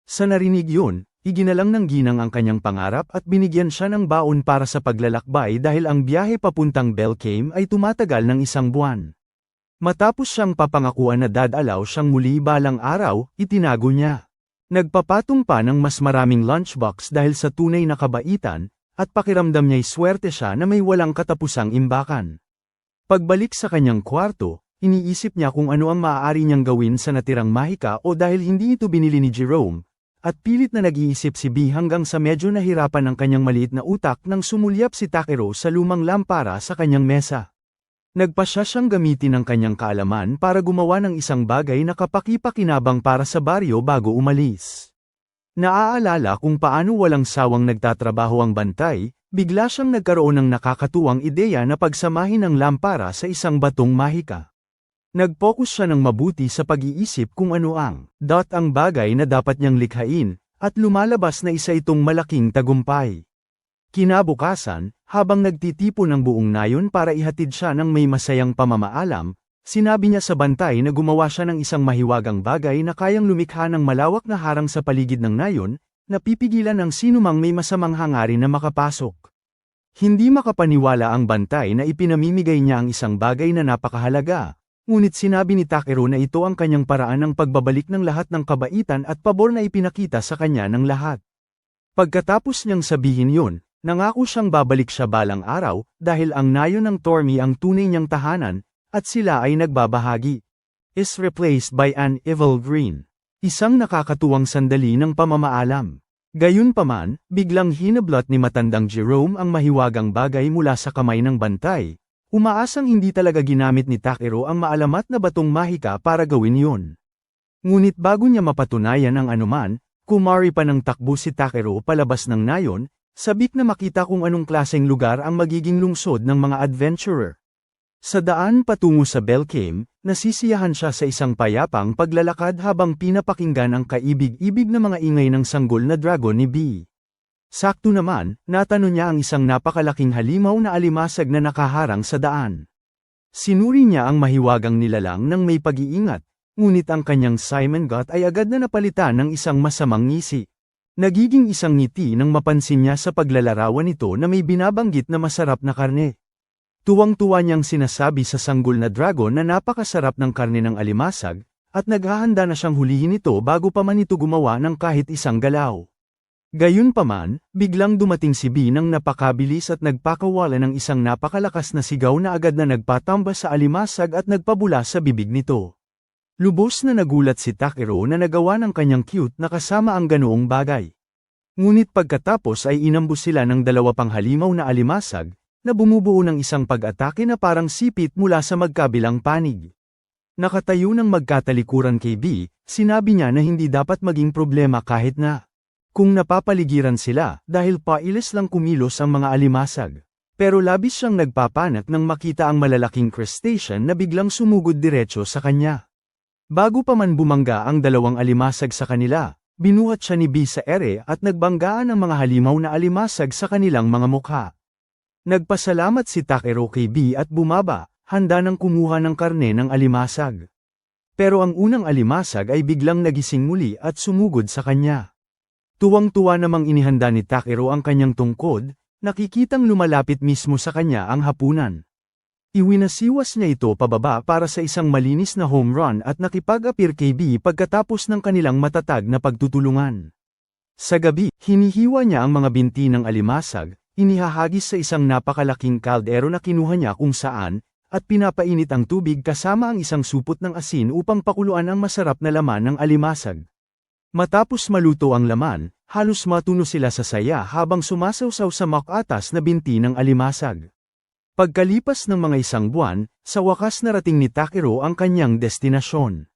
Sa narinig yun, iginalang ng ginang ang kanyang pangarap at binigyan siya ng baon para sa paglalakbay dahil ang biyahe papuntang Belcame ay tumatagal ng 1 buwan. Matapos siyang papangakuan na dadalaw siyang muli balang araw, itinago niya. Nagpapatong pa ng mas maraming lunchbox dahil sa tunay na kabaitan, at pakiramdam niya'y swerte siya na may walang katapusang imbakan. Pagbalik sa kanyang kwarto, iniisip niya kung ano ang maaari niyang gawin sa natirang mahika o dahil hindi ito binili ni Jerome, at pilit na nag-iisip si B hanggang sa medyo nahirapan ang kanyang maliit na utak nang sumulyap si Takeru sa lumang lampara sa kanyang mesa. Nagpasya siyang gamitin ang kanyang kaalaman para gumawa ng isang bagay na kapaki-pakinabang para sa baryo bago umalis. Naaalala kung paano walang sawang nagtatrabaho ang bantay, bigla siyang nagkaroon ng nakakatuwang ideya na pagsamahin ang lampara sa isang batong mahika. Nag-focus siya ng mabuti sa pag-iisip kung ano ang bagay na dapat niyang likhain, at lumalabas na isa itong malaking tagumpay. Kinabukasan, habang nagtitipon ng buong nayon para ihatid siya ng may masayang pamamaalam, sinabi niya sa bantay na gumawa siya ng isang mahiwagang bagay na kayang lumikha ng malawak na harang sa paligid ng nayon, napipigilan ang sinumang may masamang hangarin na makapasok. Hindi makapaniwala ang bantay na ipinamimigay niya ang isang bagay na napakahalaga, ngunit sinabi ni Takeru na ito ang kanyang paraan ng pagbabalik ng lahat ng kabaitan at pabor na ipinakita sa kanya ng lahat. Pagkatapos niyang sabihin yun, nangako siyang babalik siya balang araw, dahil ang nayon ng Tormi ang tunay niyang tahanan, at sila ay nagbabahagi. Is replaced by an evil green. Isang nakakatuwang sandali ng pamamaalam. Gayunpaman, biglang hinablot ni matandang Jerome ang mahiwagang bagay mula sa kamay ng bantay. Umaasang hindi talaga ginamit ni Takeru ang maalamat na batong mahika para gawin yun. Ngunit bago niya mapatunayan ang anuman, kumari pa ng takbo si Takeru palabas ng nayon, sabik na makita kung anong klaseng lugar ang magiging lungsod ng mga adventurer. Sa daan patungo sa Belcame, nasisiyahan siya sa isang payapang paglalakad habang pinapakinggan ang kaibig-ibig na mga ingay ng sanggol na dragon ni B. Sakto naman, natanong niya ang isang napakalaking halimaw na alimasag na nakaharang sa daan. Sinuri niya ang mahiwagang nilalang ng may pag-iingat, ngunit ang kanyang Simon Gut ay agad na napalitan ng isang masamang ngisi. Nagiging isang ngiti nang mapansin niya sa paglalarawan nito na may binabanggit na masarap na karne. Tuwang-tuwa niyang sinasabi sa sanggol na dragon na napakasarap ng karne ng alimasag, at naghahanda na siyang hulihin ito bago pa man ito gumawa ng kahit isang galaw. Gayunpaman, biglang dumating si B nang napakabilis at nagpakawala ng isang napakalakas na sigaw na agad na nagpatamba sa alimasag at nagpabula sa bibig nito. Lubos na nagulat si Takeru na nagawa ng kanyang cute na kasama ang ganoong bagay. Ngunit pagkatapos ay inambus sila ng 2 pang halimaw na alimasag, na bumubuo ng isang pag-atake na parang sipit mula sa magkabilang panig. Nakatayo ng magkatalikuran kay B, sinabi niya na hindi dapat maging problema kahit na kung napapaligiran sila dahil pailis lang kumilos ang mga alimasag. Pero labis siyang nagpapanak nang makita ang malalaking crustacean na biglang sumugod diretso sa kanya. Bago pa man bumangga ang 2 alimasag sa kanila, binuhat siya ni B sa ere at nagbanggaan ang mga halimaw na alimasag sa kanilang mga mukha. Nagpasalamat si Takeru kay B at bumaba, handa nang kumuha ng karne ng alimasag. Pero ang unang alimasag ay biglang nagising muli at sumugod sa kanya. Tuwang-tuwa namang inihanda ni Takeru ang kanyang tungkod, nakikitang lumalapit mismo sa kanya ang hapunan. Iwinasiwas niya ito pababa para sa isang malinis na home run at nakipag-apir kay B pagkatapos ng kanilang matatag na pagtutulungan. Sa gabi, hinihiwa niya ang mga binti ng alimasag, inihahagis sa isang napakalaking kaldero na kinuha niya kung saan, at pinapainit ang tubig kasama ang isang supot ng asin upang pakuluan ang masarap na laman ng alimasag. Matapos maluto ang laman, halos matuno sila sa saya habang sumasawsaw sa makatas na binti ng alimasag. Pagkalipas ng mga isang buwan, sa wakas narating ni Takiro ang kanyang destinasyon.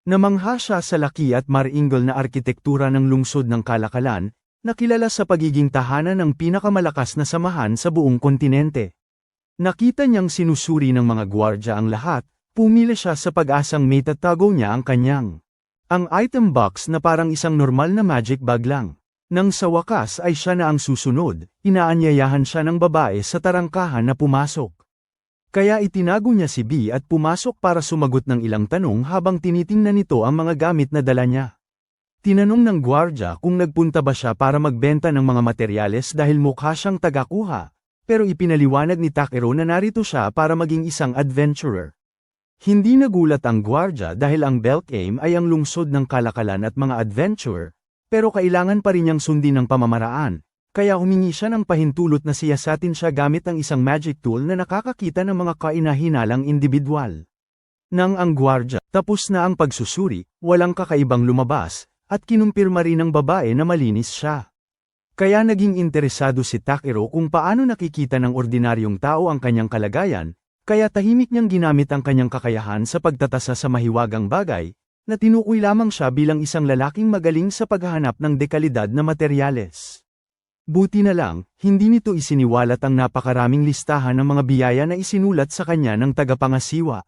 Namangha siya sa laki at maringal na arkitektura ng lungsod ng Kalakalan, na kilala sa pagiging tahanan ng pinakamalakas na samahan sa buong kontinente. Nakita niyang sinusuri ng mga gwardya ang lahat, pumili siya sa pag-asang may tatago niya ang kanyang item box na parang isang normal na magic bag lang. Nang sa wakas ay siya na ang susunod, inaanyayahan siya ng babae sa tarangkahan na pumasok. Kaya itinago niya si B at pumasok para sumagot ng ilang tanong habang tinitingnan nito ang mga gamit na dala niya. Tinanong ng gwardya kung nagpunta ba siya para magbenta ng mga materyales dahil mukha siyang tagakuha, pero ipinaliwanag ni Takiro na narito siya para maging isang adventurer. Hindi nagulat ang gwardya dahil ang Belkame ay ang lungsod ng Kalakalan at mga adventurer, pero kailangan pa rin niyang sundin ang pamamaraan, kaya humingi siya ng pahintulot na siyasatin siya gamit ang isang magic tool na nakakakita ng mga kainahinalang individual. Nang ang gwardya tapos na ang pagsusuri, walang kakaibang lumabas, at kinumpirma rin ng babae na malinis siya. Kaya naging interesado si Takiro kung paano nakikita ng ordinaryong tao ang kanyang kalagayan, kaya tahimik niyang ginamit ang kanyang kakayahan sa pagtatasa sa mahiwagang bagay, na tinukoy lamang siya bilang isang lalaking magaling sa paghahanap ng dekalidad na materyales. Buti na lang, hindi nito isiniwalat ang napakaraming listahan ng mga biyaya na isinulat sa kanya ng tagapangasiwa.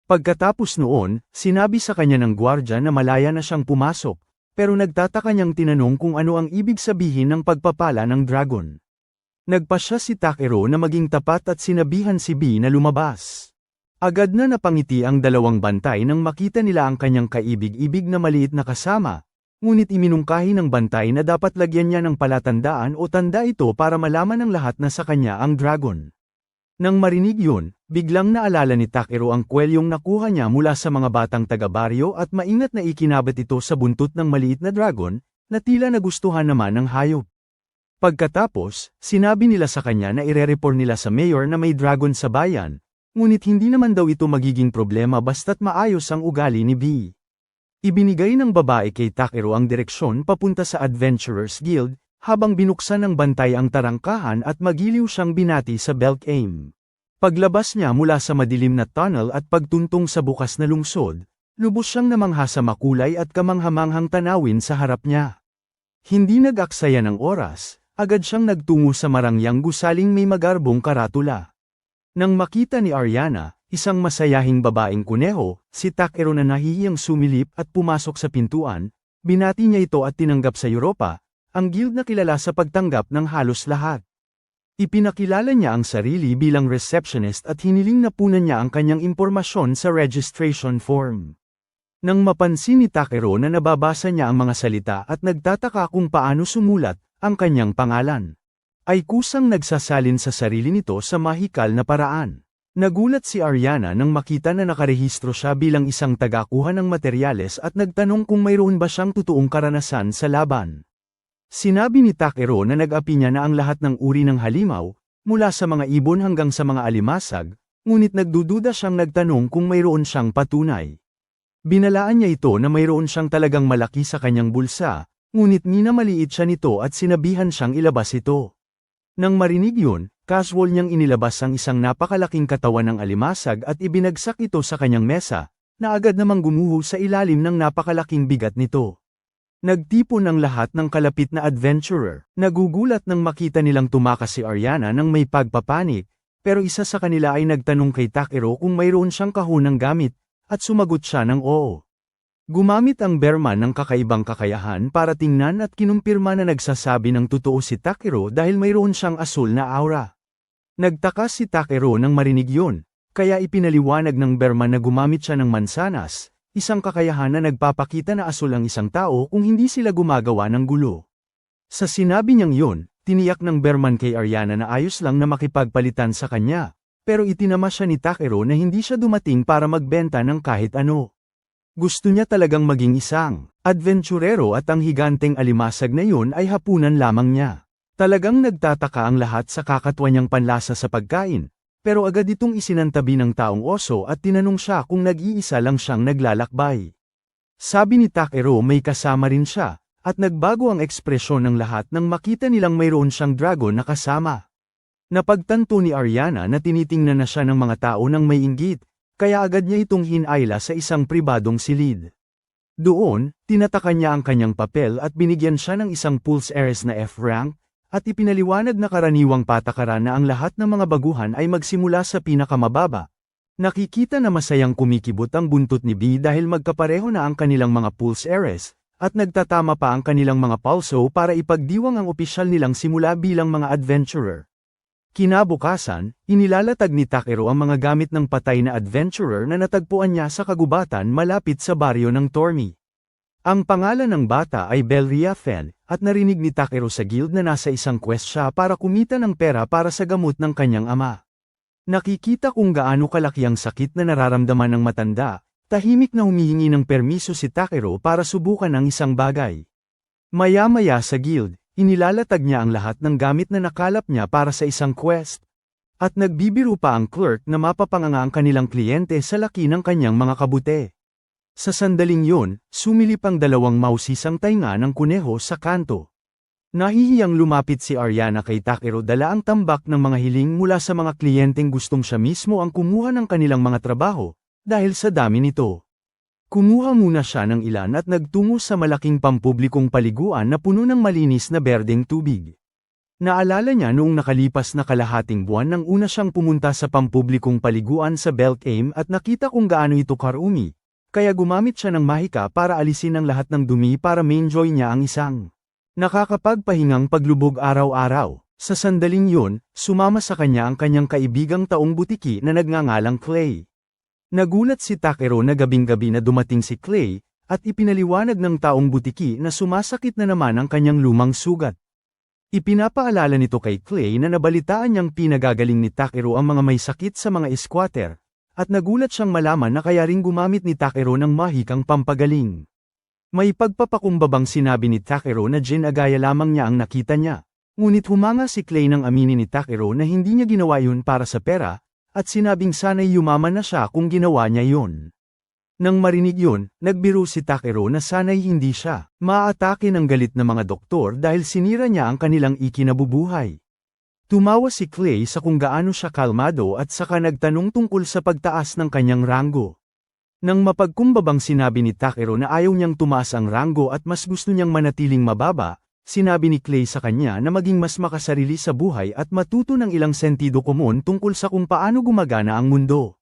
Pagkatapos noon, sinabi sa kanya ng gwardya na malaya na siyang pumasok, pero nagtataka niyang tinanong kung ano ang ibig sabihin ng pagpapala ng dragon. Nagpasya si Takiro na maging tapat at sinabihan si B na lumabas. Agad na napangiti ang dalawang bantay nang makita nila ang kanyang kaibig-ibig na maliit na kasama, ngunit iminungkahi ng bantay na dapat lagyan niya ng palatandaan o tanda ito para malaman ng lahat na sa kanya ang dragon. Nang marinig yun, biglang naalala ni Takiro ang kwelyong nakuha niya mula sa mga batang taga-baryo at maingat na ikinabat ito sa buntot ng maliit na dragon, na tila nagustuhan naman ng hayop. Pagkatapos, sinabi nila sa kanya na ire-report nila sa mayor na may dragon sa bayan, ngunit hindi naman daw ito magiging problema basta't maayos ang ugali ni B. Ibinigay ng babae kay Takiro ang direksyon papunta sa Adventurers Guild, habang binuksan ng bantay ang tarangkahan at magiliw siyang binati sa Belkame. Paglabas niya mula sa madilim na tunnel at pagtuntong sa bukas na lungsod, lubos siyang namangha sa makulay at kamanghamanghang tanawin sa harap niya. Hindi nag-aksaya ng oras, agad siyang nagtungo sa marangyang gusaling may magarbong karatula. Nang makita ni Ariana, isang masayahing babaeng kuneho, si Takiro na nahihiyang sumilip at pumasok sa pintuan, binati niya ito at tinanggap sa Europa, ang guild na kilala sa pagtanggap ng halos lahat. Ipinakilala niya ang sarili bilang receptionist at hiniling na punan niya ang kanyang impormasyon sa registration form. Nang mapansin ni Takiro na nababasa niya ang mga salita at nagtataka kung paano sumulat ang kanyang pangalan, ay kusang nagsasalin sa sarili nito sa mahikal na paraan. Nagulat si Ariana nang makita na nakarehistro siya bilang isang tagakuha ng materyales at nagtanong kung mayroon ba siyang totoong karanasan sa laban. Sinabi ni Takiro na nag-api niya na ang lahat ng uri ng halimaw, mula sa mga ibon hanggang sa mga alimasag, ngunit nagdududa siyang nagtanong kung mayroon siyang patunay. Binalaan niya ito na mayroon siyang talagang malaki sa kanyang bulsa, ngunit minamaliit siya nito at sinabihan siyang ilabas ito. Nang marinig yun, casual niyang inilabas ang isang napakalaking katawan ng alimasag at ibinagsak ito sa kanyang mesa, na agad namang gumuho sa ilalim ng napakalaking bigat nito. Nagtipon ang lahat ng kalapit na adventurer, nagugulat nang makita nilang tumakas si Ariana nang may pagpapanik, pero isa sa kanila ay nagtanong kay Takiro kung mayroon siyang kahon ng gamit, at sumagot siya ng oo. Gumamit ang Bearman ng kakaibang kakayahan para tingnan at kinumpirma na nagsasabi ng totoo si Takiro dahil mayroon siyang asul na aura. Nagtaka si Takiro nang marinig yun, kaya ipinaliwanag ng Bearman na gumamit siya ng mansanas, isang kakayahan na nagpapakita na asul ang isang tao kung hindi sila gumagawa ng gulo. Sa sinabi niyang yun, tiniyak ng Bearman kay Ariana na ayos lang na makipagpalitan sa kanya, Pero itinama siya ni Takeru na hindi siya dumating para magbenta ng kahit ano. Gusto niya talagang maging isang adventurero at ang higanteng alimasag na yun ay hapunan lamang niya. Talagang nagtataka ang lahat sa kakatwa niyang panlasa sa pagkain, pero agad itong isinantabi ng taong oso at tinanong siya kung nag-iisa lang siyang naglalakbay. Sabi ni Takeru may kasama rin siya, at nagbago ang ekspresyon ng lahat nang makita nilang mayroon siyang dragon na kasama. Napagtanto ni Ariana na tinitingnan na siya ng mga tao ng may inggit, kaya agad niya itong hinayla sa isang pribadong silid. Doon, tinatakan niya ang kanyang papel at binigyan siya ng isang Pulse Heiress na F-rank, at ipinaliwanag na karaniwang patakaran na ang lahat ng mga baguhan ay magsimula sa pinakamababa. Nakikita na masayang kumikibot ang buntot ni B dahil magkapareho na ang kanilang mga Pulse Heiress, at nagtatama pa ang kanilang mga pulso para ipagdiwang ang opisyal nilang simula bilang mga adventurer. Kinabukasan, inilalatag ni Takeru ang mga gamit ng patay na adventurer na natagpuan niya sa kagubatan malapit sa baryo ng Tormy. Ang pangalan ng bata ay Belria Fen, at narinig ni Takeru sa guild na nasa isang quest siya para kumita ng pera para sa gamot ng kanyang ama. Nakikita kung gaano kalaki ang sakit na nararamdaman ng matanda, tahimik na humihingi ng permiso si Takeru para subukan ang isang bagay. Maya-maya sa guild, inilalatag niya ang lahat ng gamit na nakalap niya para sa isang quest. At nagbibiro pa ang clerk na mapapanganga ang kanilang kliyente sa laki ng kanyang mga kabute. Sa sandaling yun, sumilip ang dalawang mausisang tainga ng kuneho sa kanto. Nahihiyang lumapit si Ariana kay Takeru dala ang tambak ng mga hiling mula sa mga kliyenteng gustong siya mismo ang kumuha ng kanilang mga trabaho, dahil sa dami nito. Kumuha muna siya ng ilan at nagtungo sa malaking pampublikong paliguan na puno ng malinis na berdeng tubig. Naalala niya noong nakalipas na kalahating buwan nang una siyang pumunta sa pampublikong paliguan sa Beltane at nakita kung gaano ito karumi, kaya gumamit siya ng mahika para alisin ang lahat ng dumi para ma-enjoy niya ang isang nakakapagpahingang paglubog araw-araw. Sa sandaling yun, sumama sa kanya ang kanyang kaibigang taong butiki na nagngangalang Clay. Nagulat si Takeru na gabing-gabi na dumating si Clay, at ipinaliwanag ng taong butiki na sumasakit na naman ang kanyang lumang sugat. Ipinapaalala nito kay Clay na nabalitaan niyang pinagagaling ni Takeru ang mga may sakit sa mga squatter, at nagulat siyang malaman na kaya ring gumamit ni Takeru ng mahikang pampagaling. May pagpapakumbabang sinabi ni Takeru na ginagaya lamang niya ang nakita niya, ngunit humanga si Clay nang aminin ni Takeru na hindi niya ginawa yun para sa pera, at sinabing sana'y yumaman na siya kung ginawa niya yun. Nang marinig yun, nagbiro si Takeru na sana'y hindi siya maaatake ng galit na mga doktor dahil sinira niya ang kanilang ikinabubuhay. Tumawa si Clay sa kung gaano siya kalmado at saka nagtanong tungkol sa pagtaas ng kanyang ranggo. Nang mapagkumbabang sinabi ni Takeru na ayaw niyang tumaas ang ranggo at mas gusto niyang manatiling mababa, sinabi ni Clay sa kanya na maging mas makasarili sa buhay at matuto ng ilang sentido komon tungkol sa kung paano gumagana ang mundo.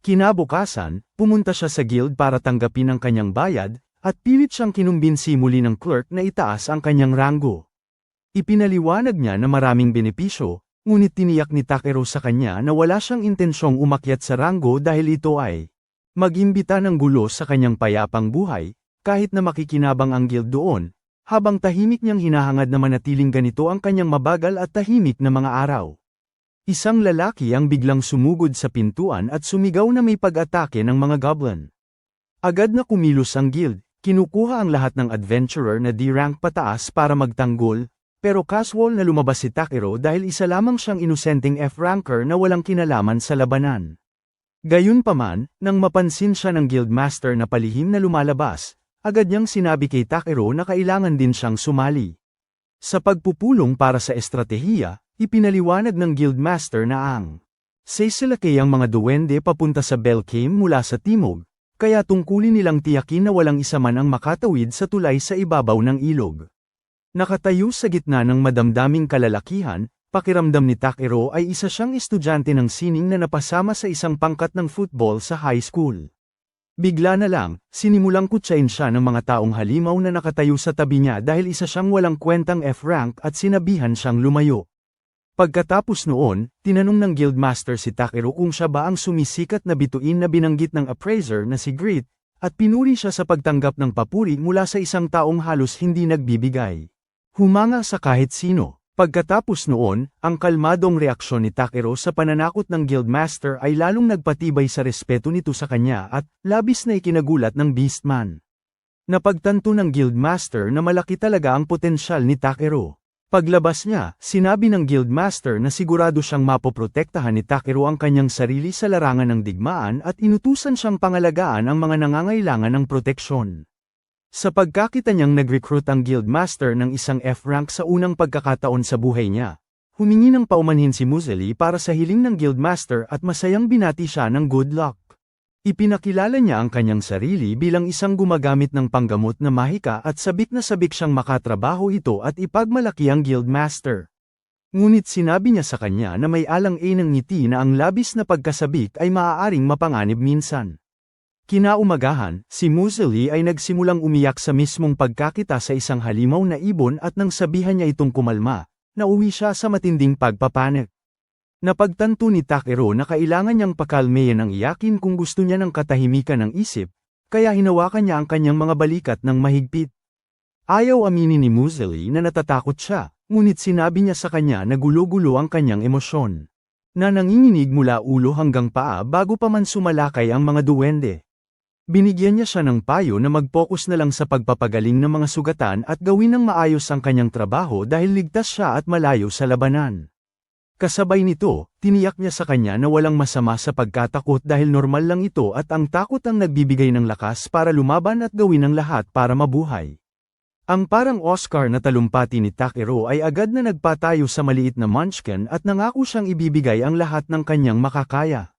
Kinabukasan, pumunta siya sa guild para tanggapin ang kanyang bayad, at pilit siyang kinumbinsi muli ng clerk na itaas ang kanyang ranggo. Ipinaliwanag niya na maraming benepisyo, ngunit tiniyak ni Takeru sa kanya na wala siyang intensyong umakyat sa ranggo dahil ito ay mag-imbita ng gulo sa kanyang payapang buhay, kahit na makikinabang ang guild doon. Habang tahimik niyang hinahangad na manatiling ganito ang kanyang mabagal at tahimik na mga araw. Isang lalaki ang biglang sumugod sa pintuan at sumigaw na may pag-atake ng mga goblin. Agad na kumilos ang guild, kinukuha ang lahat ng adventurer na D-rank pataas para magtanggol, pero casual na lumabas si Takeru dahil isa lamang siyang inosenteng F-ranker na walang kinalaman sa labanan. Gayunpaman, nang mapansin siya ng guildmaster na palihim na lumalabas, agad niyang sinabi kay Takeru na kailangan din siyang sumali. Sa pagpupulong para sa estratehiya, ipinaliwanag ng guildmaster na ang sesilakay ang mga duwende papunta sa Beltane mula sa timog, kaya tungkulin nilang tiyakin na walang isa man ang makatawid sa tulay sa ibabaw ng ilog. Nakatayo sa gitna ng madamdaming kalalakihan, pakiramdam ni Takeru ay isa siyang estudyante ng sining na napasama sa isang pangkat ng football sa high school. Bigla na lang, sinimulang kutsain siya ng mga taong halimaw na nakatayo sa tabi niya dahil isa siyang walang kwentang F-rank at sinabihan siyang lumayo. Pagkatapos noon, tinanong ng guildmaster si Takeru kung siya ba ang sumisikat na bituin na binanggit ng appraiser na si Grit, at pinuri siya sa pagtanggap ng papuri mula sa isang taong halos hindi nagbibigay humanga sa kahit sino. Pagkatapos noon, ang kalmadong reaksyon ni Takero sa pananakot ng Guildmaster ay lalong nagpatibay sa respeto nito sa kanya at labis na ikinagulat ng Beastman. Napagtanto ng Guildmaster na malaki talaga ang potensyal ni Takero. Paglabas niya, sinabi ng Guildmaster na sigurado siyang mapoprotektahan ni Takero ang kanyang sarili sa larangan ng digmaan at inutusan siyang pangalagaan ang mga nangangailangan ng proteksyon. Sa pagkakita niyang nag-recruit ang Guildmaster ng isang F-rank sa unang pagkakataon sa buhay niya, humingi ng paumanhin si Muesli para sa hiling ng Guildmaster at masayang binati siya ng good luck. Ipinakilala niya ang kanyang sarili bilang isang gumagamit ng panggamot na mahika at sabik na sabik siyang makatrabaho ito at ipagmalaki ang Guildmaster. Ngunit sinabi niya sa kanya na may alang-a ng ngiti na ang labis na pagkasabik ay maaaring mapanganib minsan. Kinaumagahan, si Muesli ay nagsimulang umiyak sa mismong pagkakita sa isang halimaw na ibon at nang sabihan niya itong kumalma, nauwi siya sa matinding pagpapanik. Napagtanto ni Takero na kailangan niyang pakalmeyan ang iyakin kung gusto niya ng katahimikan ng isip, kaya hinawakan niya ang kanyang mga balikat ng mahigpit. Ayaw aminin ni Muesli na natatakot siya, ngunit sinabi niya sa kanya na gulo-gulo ang kanyang emosyon. Na nanginginig mula ulo hanggang paa bago pa man sumalakay ang mga duwende. Binigyan niya siya ng payo na mag-focus na lang sa pagpapagaling ng mga sugatan at gawin ng maayos ang kanyang trabaho dahil ligtas siya at malayo sa labanan. Kasabay nito, tiniyak niya sa kanya na walang masama sa pagkatakot dahil normal lang ito at ang takot ang nagbibigay ng lakas para lumaban at gawin ang lahat para mabuhay. Ang parang Oscar na talumpati ni Takero ay agad na nagpatayo sa maliit na munchkin at nangako siyang ibibigay ang lahat ng kanyang makakaya.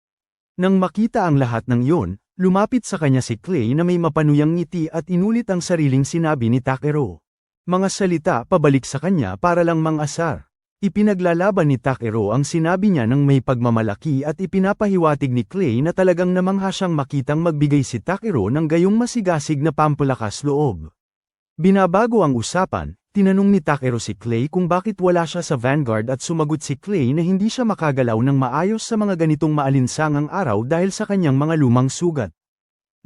Nang makita ang lahat ng iyon, lumapit sa kanya si Clay na may mapanuyang ngiti at inulit ang sariling sinabi ni Takero. Mga salita pabalik sa kanya para lang mang-asar. Ipinaglalaban ni Takero ang sinabi niya ng may pagmamalaki at ipinapahiwatig ni Clay na talagang namangha siyang makitang magbigay si Takero ng gayong masigasig na pampalakas loob. Binabago ang usapan, tinanong ni Takero si Clay kung bakit wala siya sa Vanguard at sumagot si Clay na hindi siya makagalaw ng maayos sa mga ganitong maalinsangang araw dahil sa kanyang mga lumang sugat.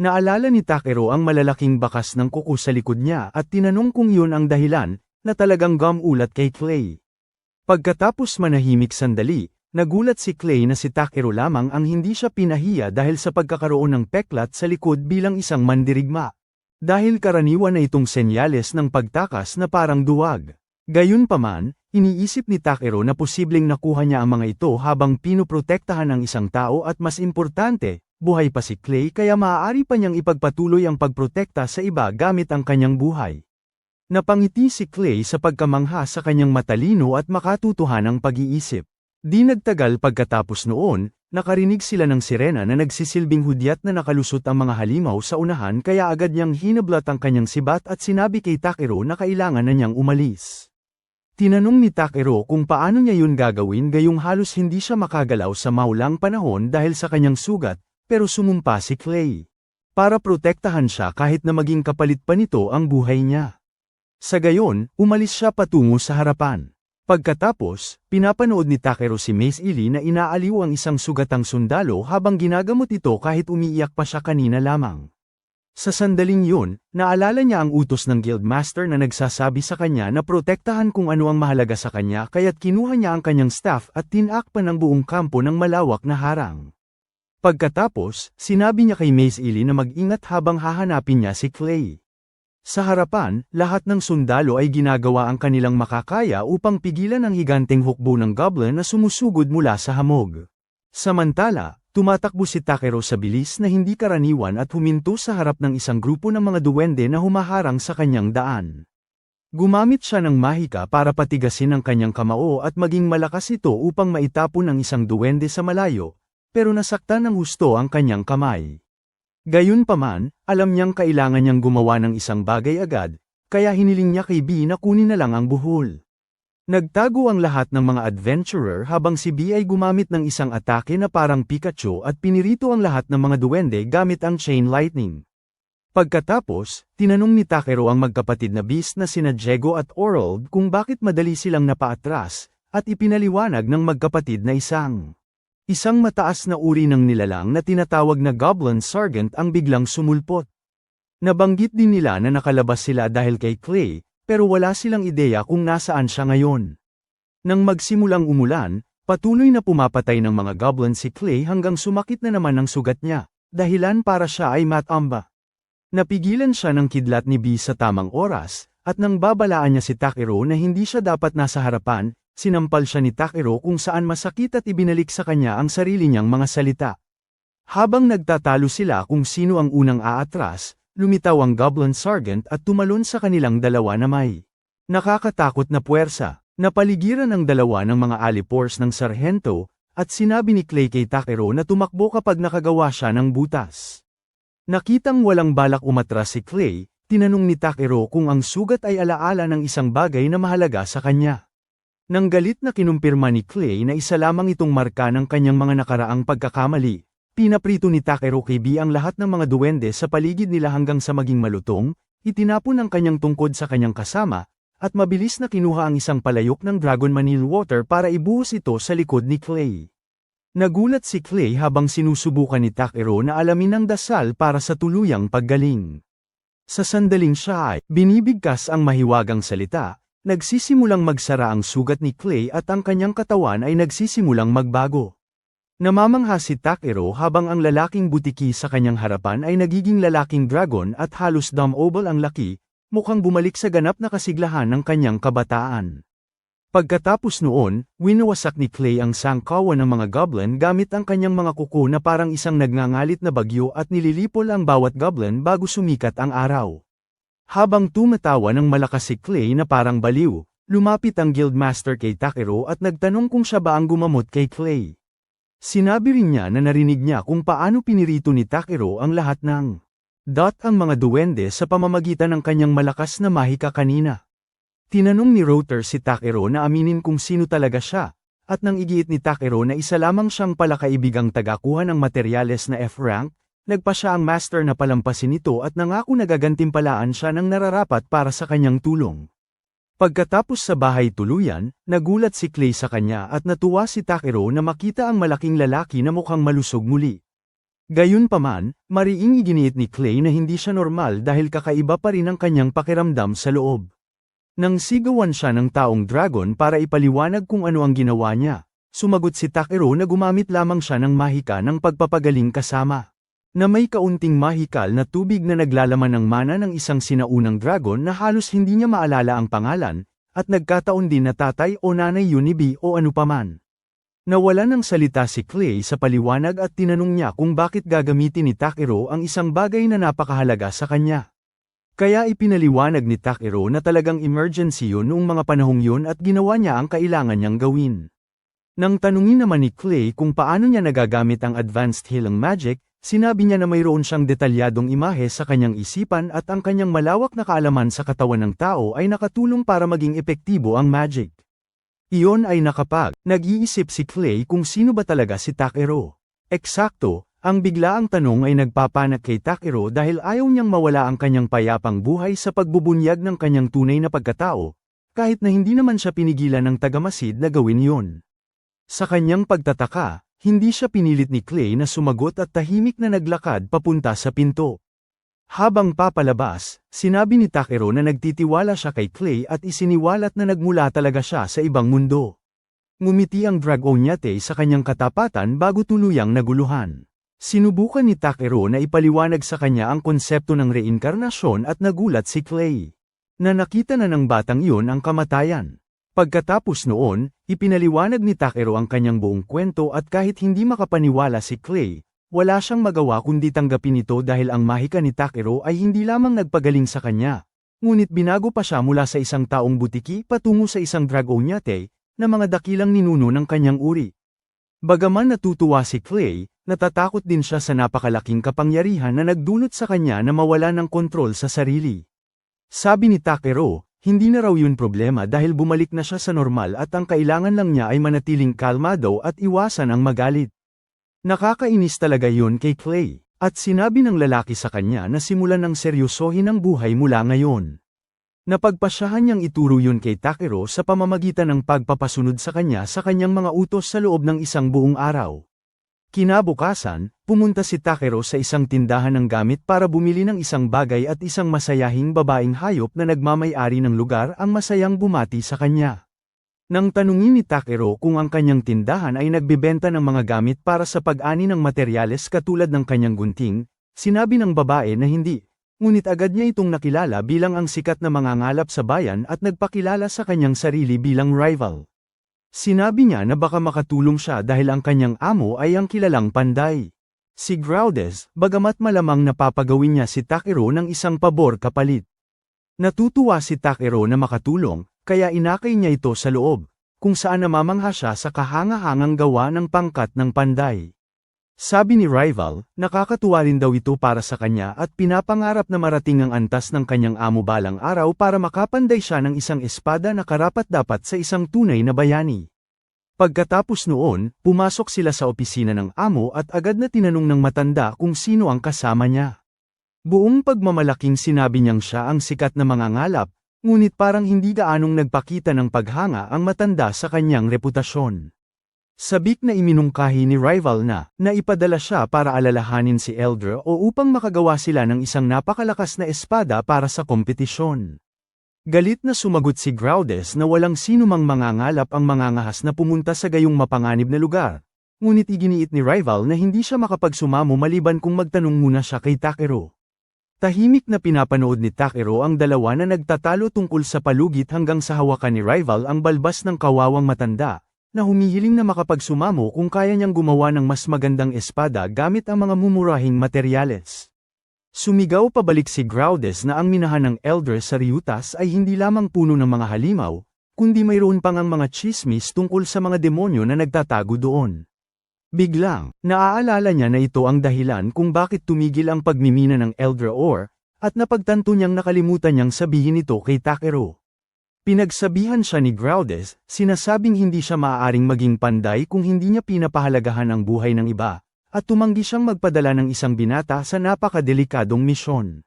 Naalala ni Takero ang malalaking bakas ng kuko sa likod niya at tinanong kung yun ang dahilan, na talagang gumulat kay Clay. Pagkatapos manahimik sandali, nagulat si Clay na si Takero lamang ang hindi siya pinahiya dahil sa pagkakaroon ng peklat sa likod bilang isang mandirigma. Dahil karaniwan na itong senyales ng pagtakas na parang duwag. Gayunpaman, iniisip ni Takero na posibleng nakuha niya ang mga ito habang pinoprotektahan ang isang tao at mas importante, buhay pa si Clay kaya maaari pa niyang ipagpatuloy ang pagprotekta sa iba gamit ang kanyang buhay. Napangiti si Clay sa pagkamangha sa kanyang matalino at makatutuhanang pag-iisip. Di nagtagal pagkatapos noon, nakarinig sila ng sirena na nagsisilbing hudyat na nakalusot ang mga halimaw sa unahan kaya agad niyang hinablat ang kanyang sibat at sinabi kay Takero na kailangan na niyang umalis. Tinanong ni Takero kung paano niya yun gagawin gayong halos hindi siya makagalaw sa maulang panahon dahil sa kanyang sugat, pero sumumpa si Clay. Para protektahan siya kahit na maging kapalit pa nito ang buhay niya. Sa gayon, umalis siya patungo sa harapan. Pagkatapos, pinapanood ni Takero si Muesli na inaaliw ang isang sugatang sundalo habang ginagamot ito kahit umiiyak pa siya kanina lamang. Sa sandaling yun, naalala niya ang utos ng Guildmaster na nagsasabi sa kanya na protektahan kung ano ang mahalaga sa kanya kaya't kinuha niya ang kanyang staff at tinakpan ng buong kampo ng malawak na harang. Pagkatapos, sinabi niya kay Muesli na mag-ingat habang hahanapin niya si Clay. Sa harapan, lahat ng sundalo ay ginagawa ang kanilang makakaya upang pigilan ang higanteng hukbo ng goblin na sumusugod mula sa hamog. Samantala, tumatakbo si Takero sa bilis na hindi karaniwan at huminto sa harap ng isang grupo ng mga duwende na humaharang sa kanyang daan. Gumamit siya ng mahika para patigasin ang kanyang kamao at maging malakas ito upang maitapon ang isang duwende sa malayo, pero nasaktan ng husto ang kanyang kamay. Gayunpaman, alam niyang kailangan niyang gumawa ng isang bagay agad, kaya hiniling niya kay B na kunin na lang ang buhol. Nagtago ang lahat ng mga adventurer habang si B ay gumamit ng isang atake na parang Pikachu at pinirito ang lahat ng mga duwende gamit ang chain lightning. Pagkatapos, tinanong ni Takero ang magkapatid na beast na sina Diego at Orold kung bakit madali silang napaatras, at ipinaliwanag ng magkapatid na Isang mataas na uri ng nilalang na tinatawag na Goblin Sergeant ang biglang sumulpot. Nabanggit din nila na nakalabas sila dahil kay Clay, pero wala silang ideya kung nasaan siya ngayon. Nang magsimulang umulan, patuloy na pumapatay ng mga goblin si Clay hanggang sumakit na naman ang sugat niya, dahilan para siya ay matamba. Napigilan siya ng kidlat ni B sa tamang oras, at nang babalaan niya si Takero na hindi siya dapat nasa harapan, sinampal siya ni Takero kung saan masakit at ibinalik sa kanya ang sarili niyang mga salita. Habang nagtatalo sila kung sino ang unang aatras, lumitaw ang Goblin Sergeant at tumalon sa kanilang dalawa na may nakakatakot na puwersa. Napaligiran ang dalawa ng mga alipors ng sarhento, at sinabi ni Clay kay Takero na tumakbo kapag nakagawa siya ng butas. Nakitang walang balak umatras si Clay, tinanong ni Takero kung ang sugat ay alaala ng isang bagay na mahalaga sa kanya. Nang galit na kinumpirma ni Clay na isa lamang itong marka ng kanyang mga nakaraang pagkakamali, pinaprito ni Takero kay B ang lahat ng mga duwende sa paligid nila hanggang sa maging malutong, itinapon ang kanyang tungkod sa kanyang kasama, at mabilis na kinuha ang isang palayok ng Dragon Manil Water para ibuhos ito sa likod ni Clay. Nagulat si Clay habang sinusubukan ni Takero na alamin ang dasal para sa tuluyang paggaling. Sa sandaling siya ay binibigkas ang mahiwagang salita, nagsisimulang magsara ang sugat ni Clay at ang kanyang katawan ay nagsisimulang magbago. Namamangha si Takero habang ang lalaking butiki sa kanyang harapan ay nagiging lalaking dragon at halos dumb-oval ang laki, mukhang bumalik sa ganap na kasiglahan ng kanyang kabataan. Pagkatapos noon, winawasak ni Clay ang sangkawan ng mga goblin gamit ang kanyang mga kuko na parang isang nagngangalit na bagyo at nililipol ang bawat goblin bago sumikat ang araw. Habang tumatawa ng malakas si Clay na parang baliw, lumapit ang Guildmaster kay Takero at nagtanong kung siya ba ang gumamot kay Clay. Sinabi rin niya na narinig niya kung paano pinirito ni Takero ang lahat ng ang mga duwende sa pamamagitan ng kanyang malakas na mahika kanina. Tinanong ni Router si Takero na aminin kung sino talaga siya, at nang igiit ni Takero na isa lamang siyang palakaibigang tagakuha ng materyales na F-rank, nagpa siya ang master na palampasin ito at nangako na gagantimpalaan siya ng nararapat para sa kanyang tulong. Pagkatapos sa bahay tuluyan, nagulat si Clay sa kanya at natuwa si Takero na makita ang malaking lalaki na mukhang malusog muli. Gayunpaman, mariing iginiit ni Clay na hindi siya normal dahil kakaiba pa rin ang kanyang pakiramdam sa loob. Nang sigawan siya ng taong dragon para ipaliwanag kung ano ang ginawa niya, sumagot si Takero na gumamit lamang siya ng mahika ng pagpapagaling kasama na may kaunting mahikal na tubig na naglalaman ng mana ng isang sinaunang dragon na halos hindi niya maalala ang pangalan, at nagkataon din na tatay o nanay yun ni B o ano paman. Nawala ng salita si Clay sa paliwanag at tinanong niya kung bakit gagamitin ni Takero ang isang bagay na napakahalaga sa kanya. Kaya ipinaliwanag ni Takero na talagang emergency yun noong mga panahong yun at ginawa niya ang kailangan niyang gawin. Nang tanungin naman ni Clay kung paano niya nagagamit ang advanced healing magic, sinabi niya na mayroon siyang detalyadong imahe sa kanyang isipan at ang kanyang malawak na kaalaman sa katawan ng tao ay nakatulong para maging epektibo ang magic. Iyon ay nag-iisip si Clay kung sino ba talaga si Takero. Eksakto. Ang biglaang tanong ay nagpapanak kay Takero dahil ayaw niyang mawala ang kanyang payapang buhay sa pagbubunyag ng kanyang tunay na pagkatao, kahit na hindi naman siya pinigilan ng tagamasid na gawin yon. Sa kanyang pagtataka, hindi siya pinilit ni Clay na sumagot at tahimik na naglakad papunta sa pinto. Habang papalabas, sinabi ni Takero na nagtitiwala siya kay Clay at isiniwalat na nagmula talaga siya sa ibang mundo. Ngumiti ang Dragonyate sa kanyang katapatan bago tuluyang naguluhan. Sinubukan ni Takero na ipaliwanag sa kanya ang konsepto ng reinkarnasyon at nagulat si Clay na nakita na ng batang iyon ang kamatayan. Pagkatapos noon, ipinaliwanag ni Takero ang kanyang buong kwento at kahit hindi makapaniwala si Clay, wala siyang magawa kundi tanggapin ito dahil ang mahika ni Takero ay hindi lamang nagpagaling sa kanya, ngunit binago pa siya mula sa isang taong butiki patungo sa isang Dragonyate na mga dakilang ninuno ng kanyang uri. Bagaman natutuwa si Clay, natatakot din siya sa napakalaking kapangyarihan na nagdulot sa kanya na mawala ng kontrol sa sarili. Sabi ni Takero, hindi na raw yun problema dahil bumalik na siya sa normal at ang kailangan lang niya ay manatiling kalmado at iwasan ang magalit. Nakakainis talaga yun kay Clay, at sinabi ng lalaki sa kanya na simulan ng seryosohin ang buhay mula ngayon. Napagpasyahan niyang ituro yun kay Takero sa pamamagitan ng pagpapasunod sa kanya sa kanyang mga utos sa loob ng isang buong araw. Kinabukasan, pumunta si Takero sa isang tindahan ng gamit para bumili ng isang bagay at isang masayahing babaeng hayop na nagmamay-ari ng lugar ang masayang bumati sa kanya. Nang tanungin ni Takeru kung ang kanyang tindahan ay nagbebenta ng mga gamit para sa pag-ani ng materyales katulad ng kanyang gunting, sinabi ng babae na hindi, ngunit agad niya itong nakilala bilang ang sikat na mangangalap sa bayan at nagpakilala sa kanyang sarili bilang rival. Sinabi niya na baka makatulong siya dahil ang kanyang amo ay ang kilalang panday. Si Groudez, bagamat malamang napapagawin niya si Takeru ng isang pabor kapalit. Natutuwa si Takeru na makatulong, kaya inakay niya ito sa loob, kung saan namamangha siya sa kahangahangang gawa ng pangkat ng panday. Sabi ni rival, nakakatuwa rin daw ito para sa kanya at pinapangarap na marating ang antas ng kanyang amo balang araw para makapanday siya ng isang espada na karapat-dapat sa isang tunay na bayani. Pagkatapos noon, pumasok sila sa opisina ng amo at agad na tinanong ng matanda kung sino ang kasama niya. Buong pagmamalaking sinabi niyang siya ang sikat na mangangalap, ngunit parang hindi gaanong nagpakita ng paghanga ang matanda sa kanyang reputasyon. Sabik na iminungkahi ni rival na naipadala siya para alalahanin si Elder o upang makagawa sila ng isang napakalakas na espada para sa kompetisyon. Galit na sumagot si Groudez na walang sinumang mangangalap ang mangangahas na pumunta sa gayong mapanganib na lugar, ngunit iginiit ni rival na hindi siya makapagsumamo maliban kung magtanong muna siya kay Takeru. Tahimik na pinapanood ni Takeru ang dalawa na nagtatalo tungkol sa palugit hanggang sa hawakan ni rival ang balbas ng kawawang matanda, na humihiling na makapagsumamo kung kaya niyang gumawa ng mas magandang espada gamit ang mga mumurahing materyales. Sumigaw pabalik si Groudez na ang minahan ng Elder sa Ryutas ay hindi lamang puno ng mga halimaw, kundi mayroon pang ang mga chismis tungkol sa mga demonyo na nagtatago doon. Biglang, naaalala niya na ito ang dahilan kung bakit tumigil ang pagmimina ng Elder Ore, at napagtanto niyang nakalimutan niyang sabihin ito kay Takeru. Pinagsabihan siya ni Groudez, sinasabing hindi siya maaaring maging panday kung hindi niya pinapahalagahan ang buhay ng iba, at tumanggi siyang magpadala ng isang binata sa napakadelikadong misyon.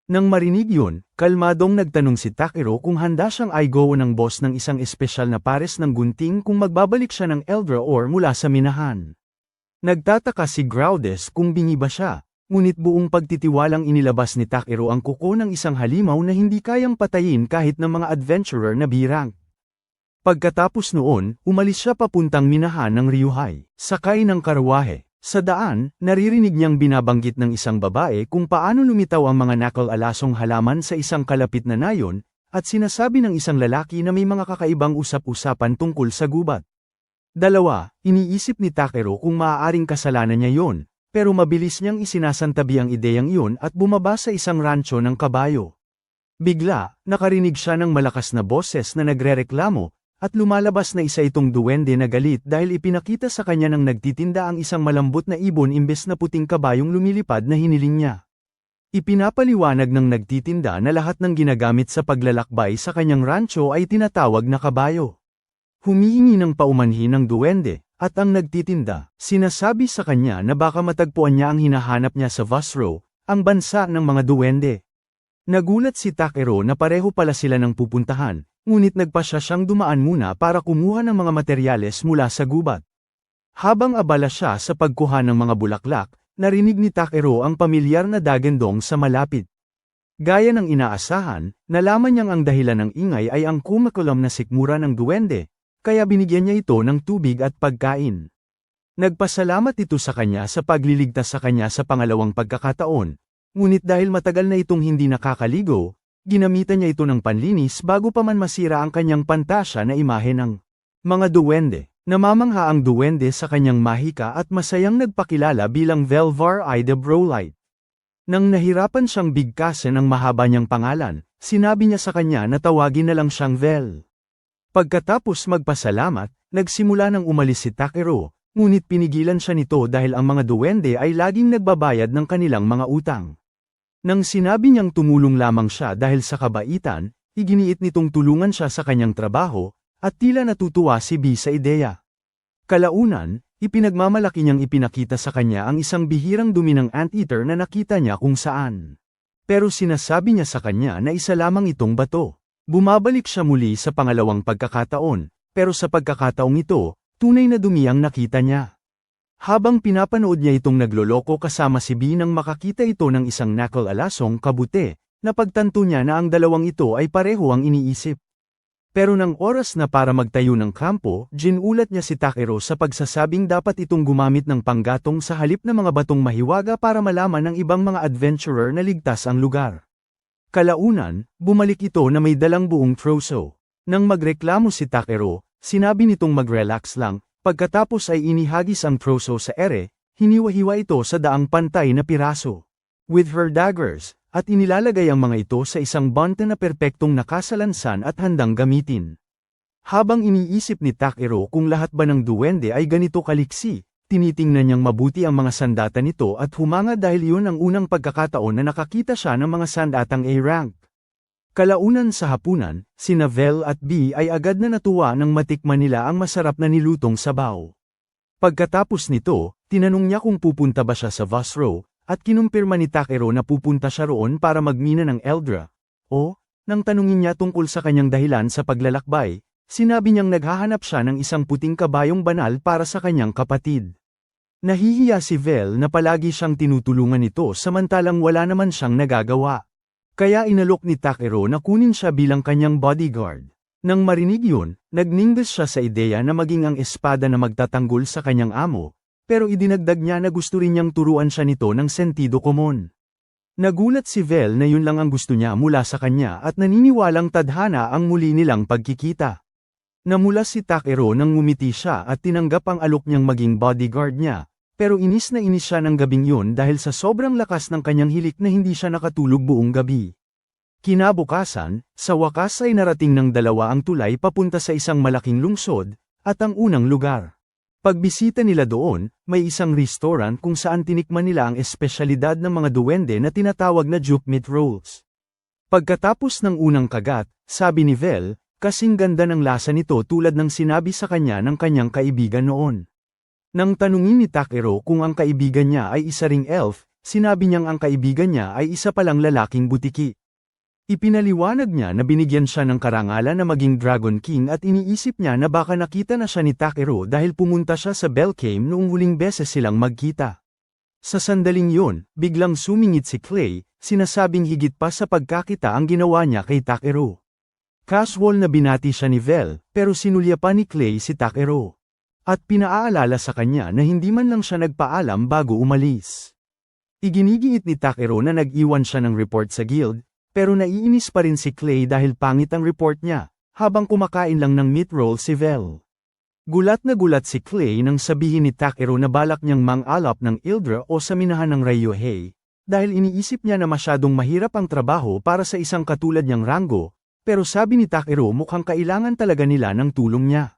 Nang marinig yun, kalmadong nagtanong si Takeru kung handa siyang i-go ng boss ng isang espesyal na pares ng gunting kung magbabalik siya ng Elder Ore mula sa minahan. Nagtataka si Groudez kung bingi ba siya, ngunit buong pagtitiwalang inilabas ni Takeru ang kuko ng isang halimaw na hindi kayang patayin kahit ng mga adventurer na B-rank. Pagkatapos noon, umalis siya papuntang minahan ng Ryuhai, sakay ng karwahe. Sa daan, naririnig niyang binabanggit ng isang babae kung paano lumitaw ang mga nakal-alasong halaman sa isang kalapit na nayon, at sinasabi ng isang lalaki na may mga kakaibang usap-usapan tungkol sa gubat. Dalawa, iniisip ni Takeru kung maaaring kasalanan niya yon, pero mabilis niyang isinasantabi ang ideyang iyon at bumaba sa isang rancho ng kabayo. Bigla, nakarinig siya ng malakas na boses na nagrereklamo, at lumalabas na isa itong duwende na galit dahil ipinakita sa kanya ng nagtitinda ang isang malambot na ibon imbes na puting kabayong lumilipad na hiniling niya. Ipinapaliwanag ng nagtitinda na lahat ng ginagamit sa paglalakbay sa kanyang rancho ay tinatawag na kabayo. Humihingi ng paumanhin ng duwende, at ang nagtitinda, sinasabi sa kanya na baka matagpuan niya ang hinahanap niya sa Vasro, ang bansa ng mga duwende. Nagulat si Takeru na pareho pala sila ng pupuntahan, ngunit nagpasya siyang dumaan muna para kumuha ng mga materyales mula sa gubat. Habang abala siya sa pagkuha ng mga bulaklak, narinig ni Takeru ang pamilyar na dagandong sa malapit. Gaya ng inaasahan, nalaman niyang ang dahilan ng ingay ay ang kumakulam na sikmura ng duwende, kaya binigyan niya ito ng tubig at pagkain. Nagpasalamat ito sa kanya sa pagliligtas sa kanya sa pangalawang pagkakataon, ngunit dahil matagal na itong hindi nakakaligo, ginamitan niya ito ng panlinis bago pa man masira ang kanyang pantasya na imahe ng mga duwende. Namamangha ang duwende sa kanyang mahika at masayang nagpakilala bilang Velvar I de Brolite. Nang nahirapan siyang bigkasin ang mahaba niyang pangalan, sinabi niya sa kanya na tawagin na lang siyang Vel. Pagkatapos magpasalamat, nagsimula nang umalis si Takeru, ngunit pinigilan siya nito dahil ang mga duwende ay laging nagbabayad ng kanilang mga utang. Nang sinabi niyang tumulong lamang siya dahil sa kabaitan, iginiit nitong tulungan siya sa kanyang trabaho, at tila natutuwa si B sa ideya. Kalaunan, ipinagmamalaki niyang ipinakita sa kanya ang isang bihirang dumi ng anteater na nakita niya kung saan. Pero sinasabi niya sa kanya na isa lamang itong bato. Bumabalik siya muli sa pangalawang pagkakataon, pero sa pagkakataong ito, tunay na dumi ang nakita niya. Habang pinapanood niya itong nagloloko kasama si B nang makakita ito ng isang nakal-alasong kabute, napagtanto niya na ang dalawang ito ay pareho ang iniisip. Pero nang oras na para magtayo ng kampo, ginulat niya si Takero sa pagsasabing dapat itong gumamit ng panggatong sa halip na mga batong mahiwaga para malaman ng ibang mga adventurer na ligtas ang lugar. Kalaunan, bumalik ito na may dalang buong troso. Nang magreklamo si Takero, sinabi nitong mag-relax lang, pagkatapos ay inihagis ang troso sa ere, hiniwa-hiwa ito sa daang pantay na piraso. With her daggers, at inilalagay ang mga ito sa isang bante na perpektong nakasalansan at handang gamitin. Habang iniisip ni Takero kung lahat ba ng duwende ay ganito kaliksi, tinitingnan niyang mabuti ang mga sandata nito at humanga dahil iyon ang unang pagkakataon na nakakita siya ng mga sandatang A-rank. Kalaunan sa hapunan, sina Vel at B ay agad na natuwa nang matikman nila ang masarap na nilutong sabaw. Pagkatapos nito, tinanong niya kung pupunta ba siya sa Vosro, at kinumpirma ni Takero na pupunta siya roon para magmina ng Eldra. Nang tanungin niya tungkol sa kanyang dahilan sa paglalakbay, sinabi niyang naghahanap siya ng isang puting kabayong banal para sa kanyang kapatid. Nahihiya si Vel na palagi siyang tinutulungan nito samantalang wala naman siyang nagagawa. Kaya inalok ni Takero na kunin siya bilang kanyang bodyguard. Nang marinig yun, nagninggas siya sa ideya na maging ang espada na magtatanggol sa kanyang amo, pero idinagdag niya na gusto rin niyang turuan siya nito ng sentido komon. Nagulat si Vel na yun lang ang gusto niya mula sa kanya at naniniwalang tadhana ang muli nilang pagkikita. Namulas si Takero nang ngumiti siya at tinanggap ang alok niyang maging bodyguard niya, pero inis na inis siya ng gabing yun dahil sa sobrang lakas ng kanyang hilik na hindi siya nakatulog buong gabi. Kinabukasan, sa wakas ay narating ng dalawa ang tulay papunta sa isang malaking lungsod, at ang unang lugar. Pagbisita nila doon, may isang restaurant kung saan tinikman nila ang espesyalidad ng mga duwende na tinatawag na juke meat rolls. Pagkatapos ng unang kagat, sabi ni Vel, kasing ganda ng lasa nito tulad ng sinabi sa kanya ng kanyang kaibigan noon. Nang tanungin ni Takero kung ang kaibigan niya ay isa ring elf, sinabi niyang ang kaibigan niya ay isa palang lalaking butiki. Ipinaliwanag niya na binigyan siya ng karangalan na maging Dragon King at iniisip niya na baka nakita na siya ni Takero dahil pumunta siya sa Belcame noong huling beses silang magkita. Sa sandaling yun, biglang sumingit si Clay, sinasabing higit pa sa pagkakita ang ginawa niya kay Takero. Casual na binati siya ni Vel, pero sinulya pa ni Clay si Takero. At pinaaalala sa kanya na hindi man lang siya nagpaalam bago umalis. Iginigiit ni Takero na nag-iwan siya ng report sa guild, pero naiinis pa rin si Clay dahil pangit ang report niya, habang kumakain lang ng meat roll si Vel. Gulat na gulat si Clay nang sabihin ni Takero na balak niyang mang-alap ng Ildra o sa minahan ng Ryohei, dahil iniisip niya na masyadong mahirap ang trabaho para sa isang katulad niyang Rango, pero sabi ni Takero mukhang kailangan talaga nila ng tulong niya.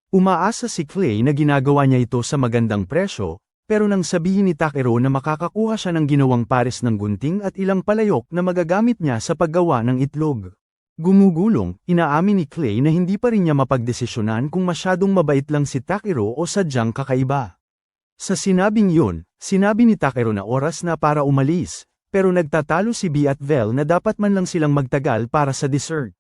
Umaasa si Clay na ginagawa niya ito sa magandang presyo, pero nang sabihin ni Takero na makakakuha siya ng ginawang pares ng gunting at ilang palayok na magagamit niya sa paggawa ng itlog. Gumugulong, inaamin ni Clay na hindi pa rin niya mapagdesisyonan kung masyadong mabait lang si Takero o sadyang kakaiba. Sa sinabing yun, sinabi ni Takero na oras na para umalis, pero nagtatalo si B at Vel na dapat man lang silang magtagal para sa dessert.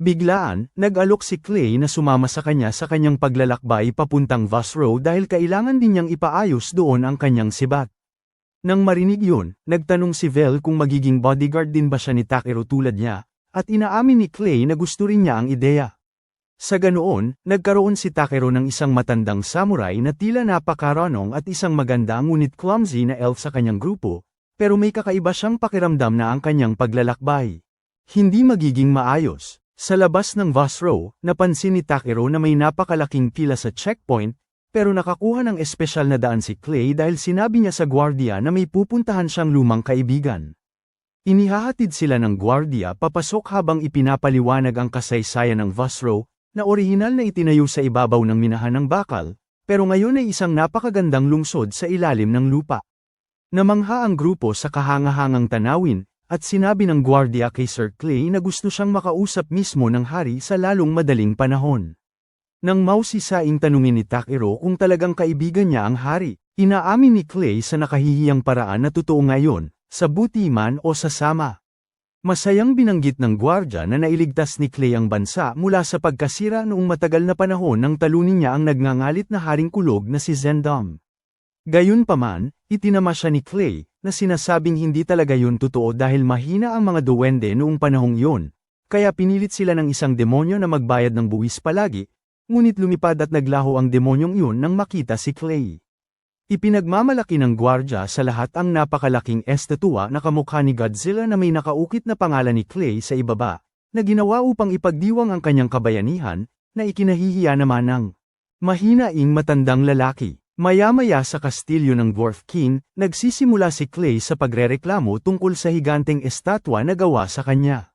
Biglaan, nag-alok si Clay na sumama sa kanya sa kanyang paglalakbay papuntang Vosro dahil kailangan din niyang ipaayos doon ang kanyang sibat. Nang marinig yun, nagtanong si Vel kung magiging bodyguard din ba siya ni Takero tulad niya, at inaamin ni Clay na gusto rin niya ang ideya. Sa ganoon, nagkaroon si Takero ng isang matandang samurai na tila napakaranong at isang maganda ngunit clumsy na elf sa kanyang grupo, pero may kakaiba siyang pakiramdam na ang kanyang paglalakbay. Hindi magiging maayos. Sa labas ng Vosro, napansin ni Takero na may napakalaking pila sa checkpoint, pero nakakuha ng espesyal na daan si Clay dahil sinabi niya sa gwardiya na may pupuntahan siyang lumang kaibigan. Inihahatid sila ng gwardiya papasok habang ipinapaliwanag ang kasaysayan ng Vosro, na orihinal na itinayo sa ibabaw ng minahan ng bakal, pero ngayon ay isang napakagandang lungsod sa ilalim ng lupa. Namangha ang grupo sa kahangahangang tanawin, at sinabi ng gwardiya kay Sir Clay na gusto siyang makausap mismo ng hari sa lalong madaling panahon. Nang mausisaing tanungin ni Takero kung talagang kaibigan niya ang hari, inaamin ni Clay sa nakahihiyang paraan na totoo ngayon, sa buti man o sa sama. Masayang binanggit ng gwardya na nailigtas ni Clay ang bansa mula sa pagkasira noong matagal na panahon nang talunin niya ang nagngangalit na haring kulog na si Zendom. Gayunpaman, itinama siya ni Clay, na sinasabing hindi talaga yun totoo dahil mahina ang mga duwende noong panahong yun, Kaya pinilit sila ng isang demonyo na magbayad ng buwis palagi, ngunit lumipad at naglaho ang demonyong yun nang makita si Clay. Ipinagmamalaki ng gwardya sa lahat ang napakalaking estatwa na kamukha ni Godzilla na may nakaukit na pangalan ni Clay sa ibaba, na ginawa upang ipagdiwang ang kanyang kabayanihan, na ikinahihiya naman ng mahinaing matandang lalaki. Maya-maya sa kastilyo ng Dwarf King, nagsisimula si Clay sa pagrereklamo tungkol sa higanteng estatwa na gawa sa kanya.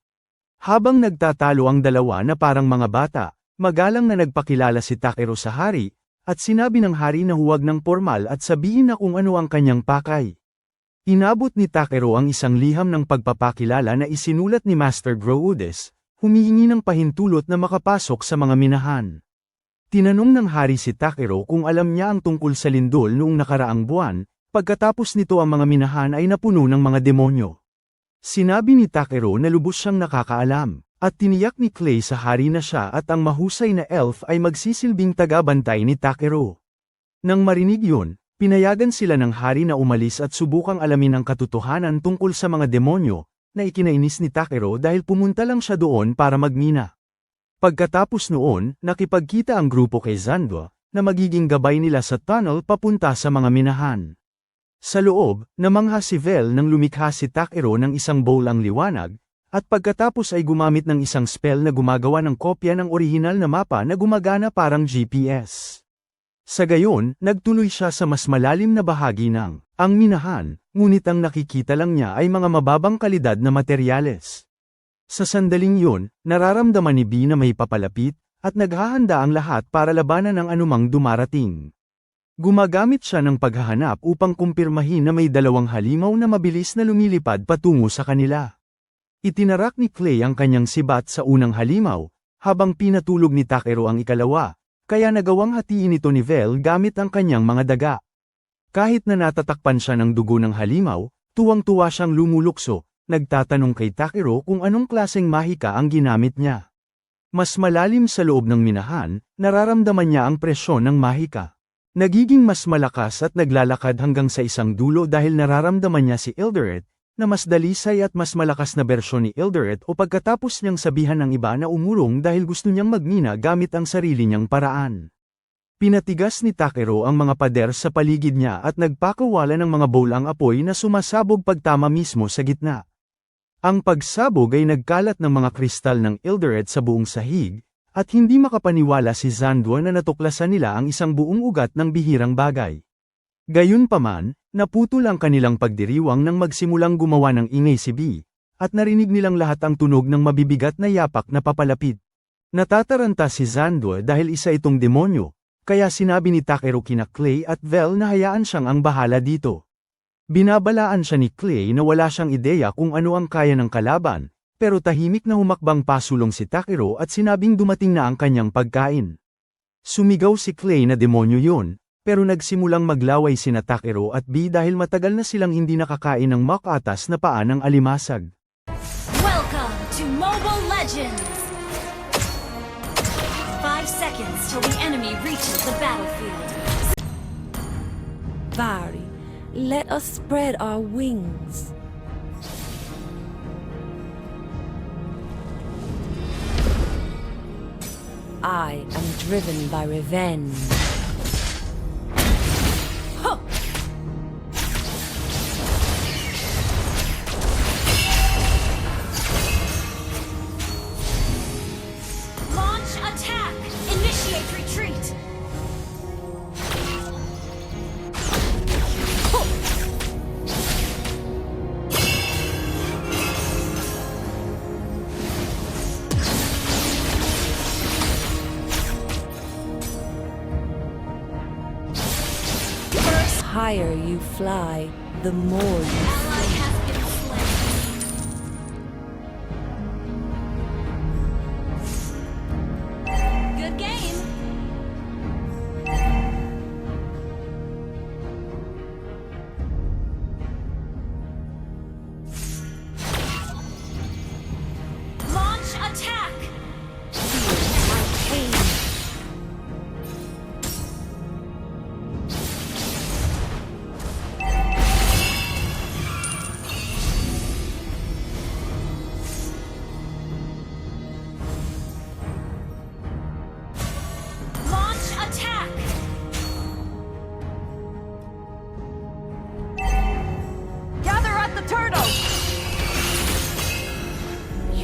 Habang nagtatalo ang dalawa na parang mga bata, magalang na nagpakilala si Takero sa hari, at sinabi ng hari na huwag ng pormal at sabihin na kung ano ang kanyang pakay. Inabot ni Takero ang isang liham ng pagpapakilala na isinulat ni Master Groudes, humihingi ng pahintulot na makapasok sa mga minahan. Tinanong ng hari si Takero kung alam niya ang tungkol sa lindol noong nakaraang buwan, pagkatapos nito ang mga minahan ay napuno ng mga demonyo. Sinabi ni Takero na lubos siyang nakakaalam, at tiniyak ni Clay sa hari na siya at ang mahusay na elf ay magsisilbing tagabantay ni Takero. Nang marinig yun, pinayagan sila ng hari na umalis at subukang alamin ang katotohanan tungkol sa mga demonyo, na ikinainis ni Takero dahil pumunta lang siya doon para magmina. Pagkatapos noon, nakipagkita ang grupo kay Zandwa, na magiging gabay nila sa tunnel papunta sa mga minahan. Sa loob, namangha si Vel nang lumikha si Takero ng isang bowl ang liwanag, at pagkatapos ay gumamit ng isang spell na gumagawa ng kopya ng orihinal na mapa na gumagana parang GPS. Sa gayon, nagtuloy siya sa mas malalim na bahagi ng ang minahan, ngunit ang nakikita lang niya ay mga mababang kalidad na materyales. Sa sandaling yun, nararamdaman ni B na may papalapit, at naghahanda ang lahat para labanan ang anumang dumarating. Gumagamit siya ng paghahanap upang kumpirmahin na may dalawang halimaw na mabilis na lumilipad patungo sa kanila. Itinarak ni Clay ang kanyang sibat sa unang halimaw, habang pinatulog ni Takero ang ikalawa, kaya nagawang hatiin ito ni Vel gamit ang kanyang mga daga. Kahit na natatakpan siya ng dugo ng halimaw, tuwang-tuwa siyang lumulukso. Nagtatanong kay Takero kung anong klaseng mahika ang ginamit niya. Mas malalim sa loob ng minahan, nararamdaman niya ang presyon ng mahika. Nagiging mas malakas at naglalakad hanggang sa isang dulo dahil nararamdaman niya si Eldoret, na mas dalisay at mas malakas na bersyon ni Eldoret o pagkatapos niyang sabihan ng iba na umurong dahil gusto niyang magmina gamit ang sarili niyang paraan. Pinatigas ni Takero ang mga pader sa paligid niya at nagpakawala ng mga bowl ang apoy na sumasabog pagtama mismo sa gitna. Ang pagsabog ay nagkalat ng mga kristal ng Eldoret sa buong sahig, at hindi makapaniwala si Zandwa na natuklasan nila ang isang buong ugat ng bihirang bagay. Gayunpaman, naputol ang kanilang pagdiriwang nang magsimulang gumawa ng ingay si B, at narinig nilang lahat ang tunog ng mabibigat na yapak na papalapit. Natataranta si Zandwa dahil isa itong demonyo, kaya sinabi ni Takero kina Clay at Vel na hayaan siyang ang bahala dito. Binabalaan siya ni Clay na wala siyang ideya kung ano ang kaya ng kalaban, pero tahimik na humakbang pasulong si Takero at sinabing dumating na ang kanyang pagkain. Sumigaw si Clay na demonyo yun, pero nagsimulang maglaway sina Takero at B dahil matagal na silang hindi nakakain ng makatas na paa ng alimasag. Welcome to Mobile Legends! 5 seconds till the enemy reaches the battlefield. Vari, let us spread our wings. I am driven by revenge. Huh! Launch attack! Initiate retreat! Higher you fly, the more you Ally has been slain. Good game! Launch attack! feel my pain.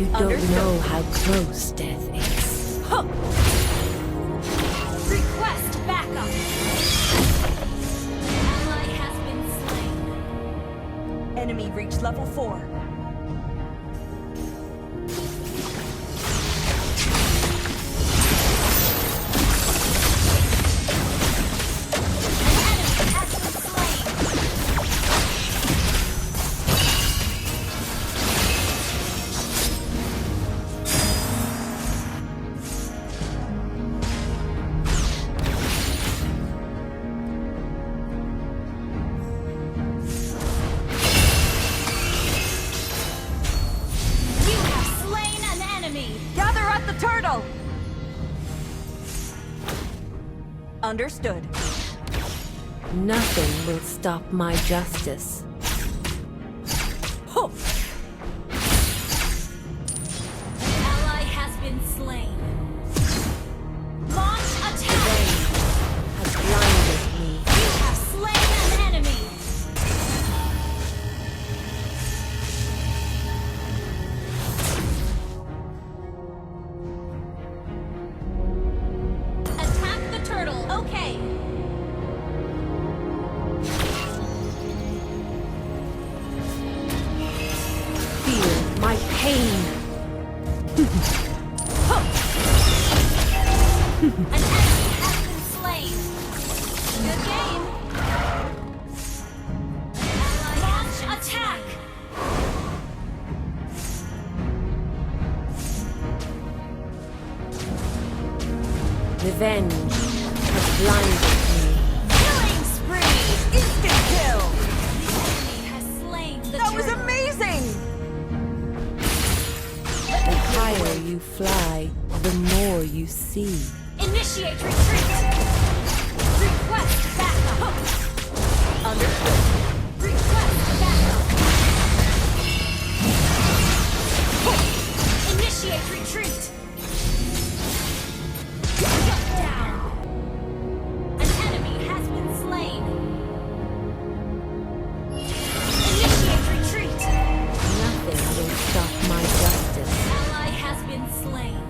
You don't Understood. know how close death is. Request backup. Ally has been slain. Enemy reached level 4. An enemy has been slain. You have slain an enemy. Gather at the turtle! Understood. Nothing will stop my justice. Ally has been slain. Launch attack. Has blinded me. You have slain an enemy. Attack the turtle. Okay. Feel my pain. An enemy has been slain. Good game. Launch attack. Revenge has blinded me. Killing spree. Instant kill! The enemy has slain the That was turtle. amazing! The higher you fly, the more you see. Initiate retreat. Request backup. Understood. Request backup. Initiate retreat. Shut down. An enemy has been slain. Initiate retreat. Nothing will stop my justice. Ally has been slain.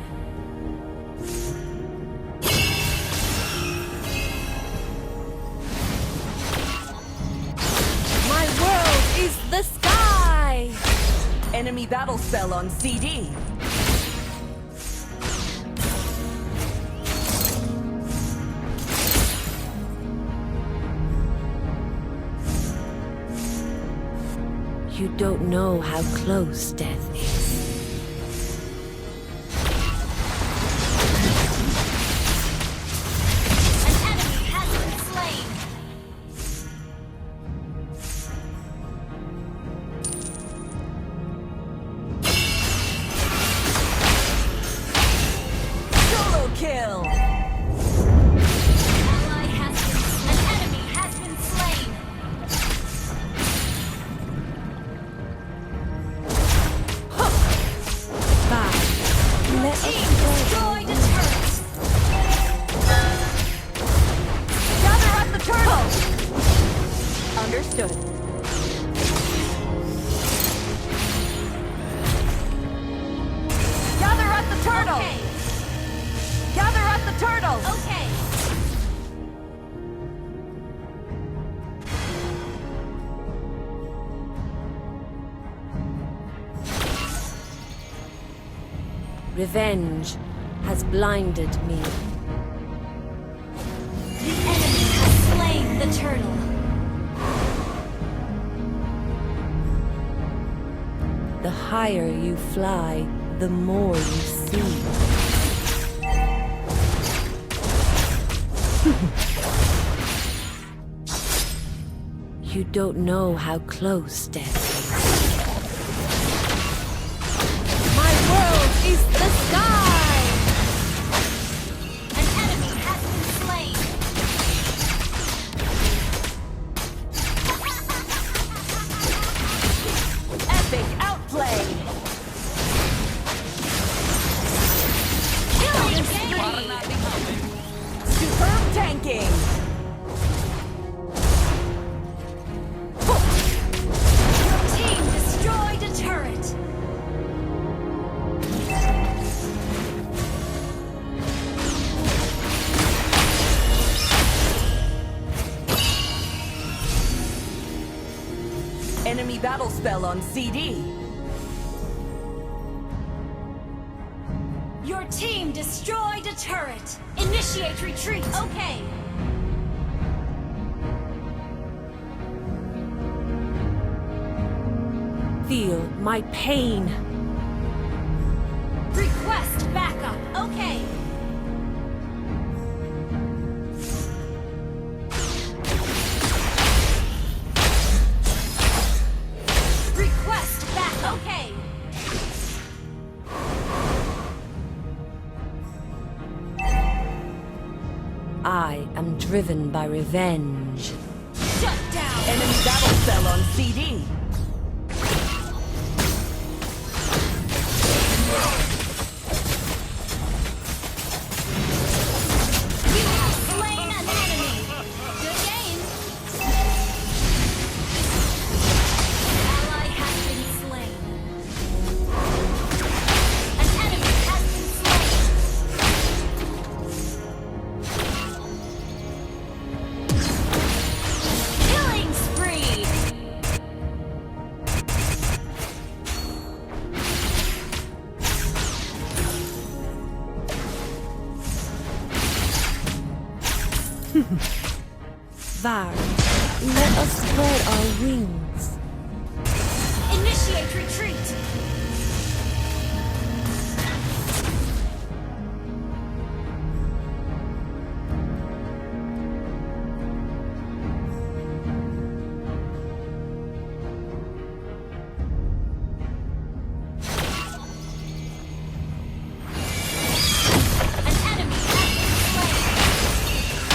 My world is the sky! Enemy battle spell on CD. You don't know how close death is. An enemy has been slain. Solo kill! Ally has been. An enemy has been slain. Bye. Let us Team destroyed a turret. Gather at the turtle! Understood. Gather at the turtle! Okay. Gather at the turtle! Okay. Revenge has blinded me. The enemy has slain the turtle. The higher you fly, the more you see. You don't know how close death is. My world is the sky! An enemy has been slain. Epic outplay! Killing spree. Superb tanking! Your team battle spell on CD. Your team destroyed a turret. Initiate retreat. Okay. Feel my pain. Request backup. Okay. Request back. Okay. I am driven by revenge. Shut down. Enemy battle spell on CD. You have slain an enemy. Good game. Ally has been slain. An enemy has been slain. Killing spree. Var, let us spread our wings. Initiate retreat. An enemy has been slain.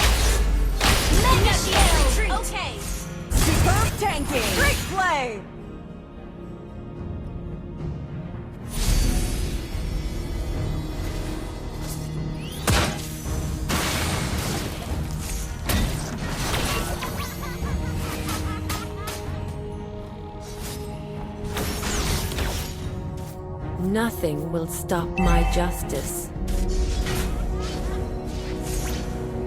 Mega shield. Okay. Superb tanking. Great play. Nothing will stop my justice.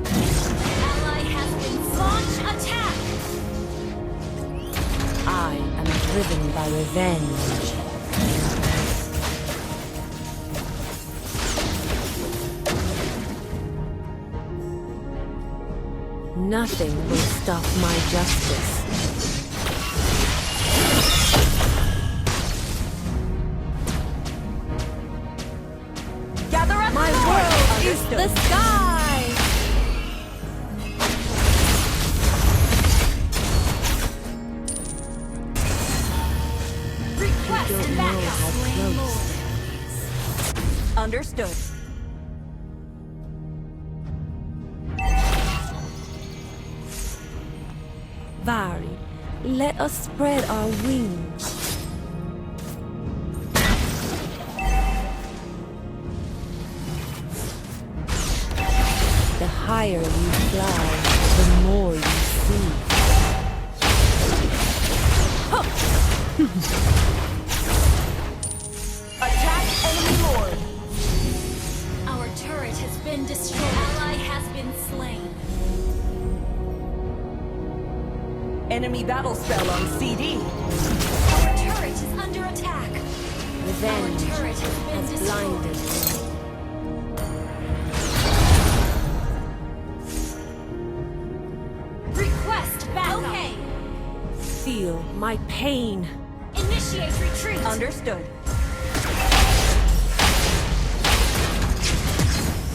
Ally has been launch attack. I am driven by revenge. Nothing will stop my justice. Gather up My the world is Understood. the sky! Request Don't know backup. how Slain close. Lord. Understood. Vari, let us spread our wings. The higher you fly, the more you see. Attack enemy lord. Our turret has been destroyed. Ally has been slain. Enemy battle spell on CD. Our turret is under attack. Revenge Our turret has been has destroyed. blinded me. Request backup. Okay. Feel my pain. Initiate retreat. Understood.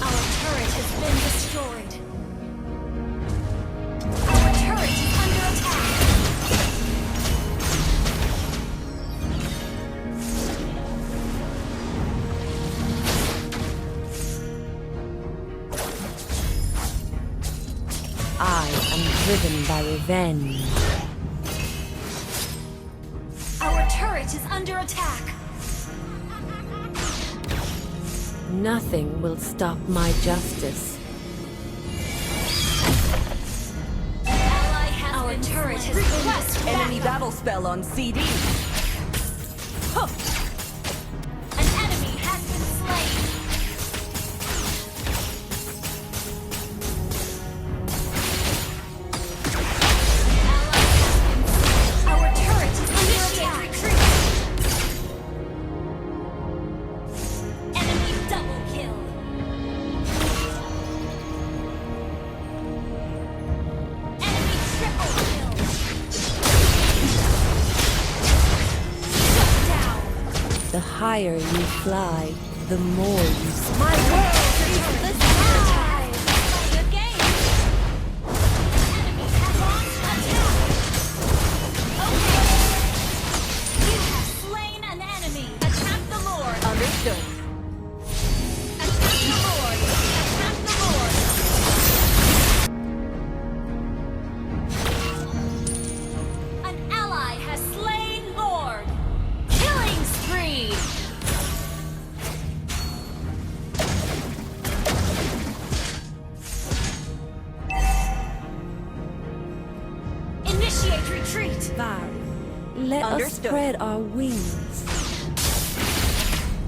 Our turret has been destroyed. Our turret is under attack. I am driven by revenge. Our turret is under attack. Nothing will stop my justice. Ally has Our turret has request Enemy backup. battle spell on CD. Huh. An enemy has been slain. Ally has been slain. Our turret is under attack. The higher you fly, the more you see. My world is the sky. Good game. An enemy has launched attack. Okay. You have slain an enemy. Attack the Lord. Understood. Attack the Lord. Attack the Lord. An ally has slain Lord. Killing spree. Initiate retreat. Vari, let Understood. us spread our wings.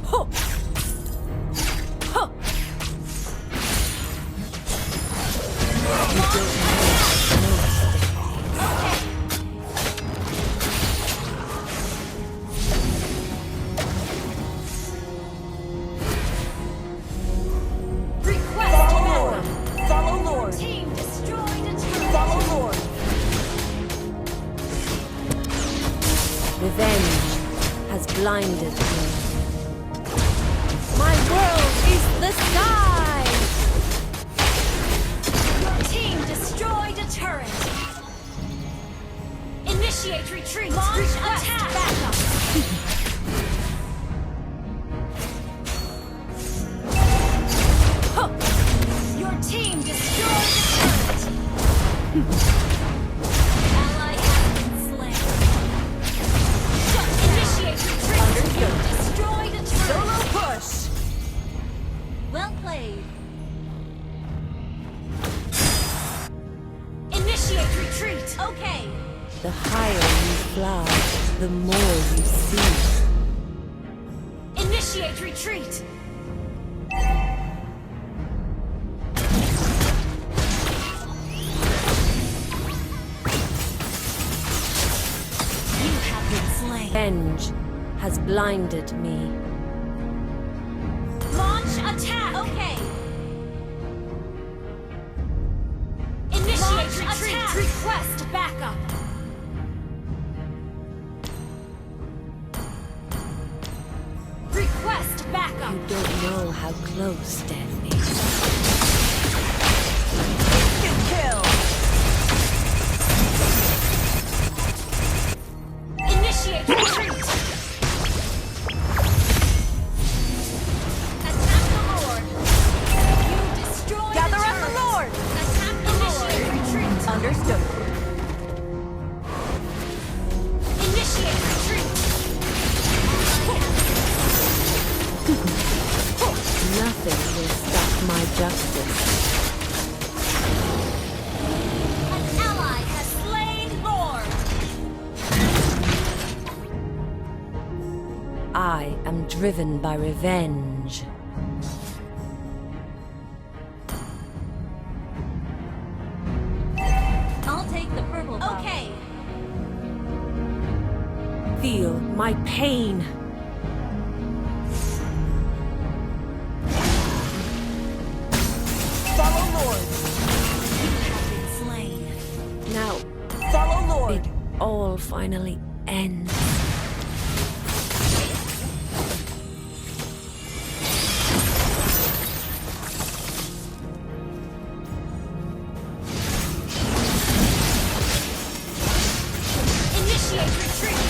Huh. Huh. You don't know how close Okay. Request Follow backup. Lord. Follow Lord. Team destroyed a turret. Follow Lord. Revenge has blinded me. My world is the sky. Your team destroyed a turret. Initiate retreat. Launch attack. Backup. Huh. Your team destroyed a turret. Ally has been slain. Initiate retreat. Understood. You destroyed a turret. Solo push. Well played. Initiate retreat. Okay. The higher you fly, the more you see. Initiate retreat. You have been slain. Revenge has blinded me. Launch attack. Okay. Initiate retreat. Request backup. Request backup. You don't know how close death is. Instant kill. Initiate retreat. Attack the Lord. You destroy Gather the up the turret. Lord. Attack the Initiate retreat. Understood. Initiate retreat. Nothing will stop my justice. An ally has slain Lord. I am driven by revenge. I'll take the purple buff. Okay. Feel my pain. Follow Lord. You have been slain. Now, Follow Lord. it all finally ends. Initiate retreat.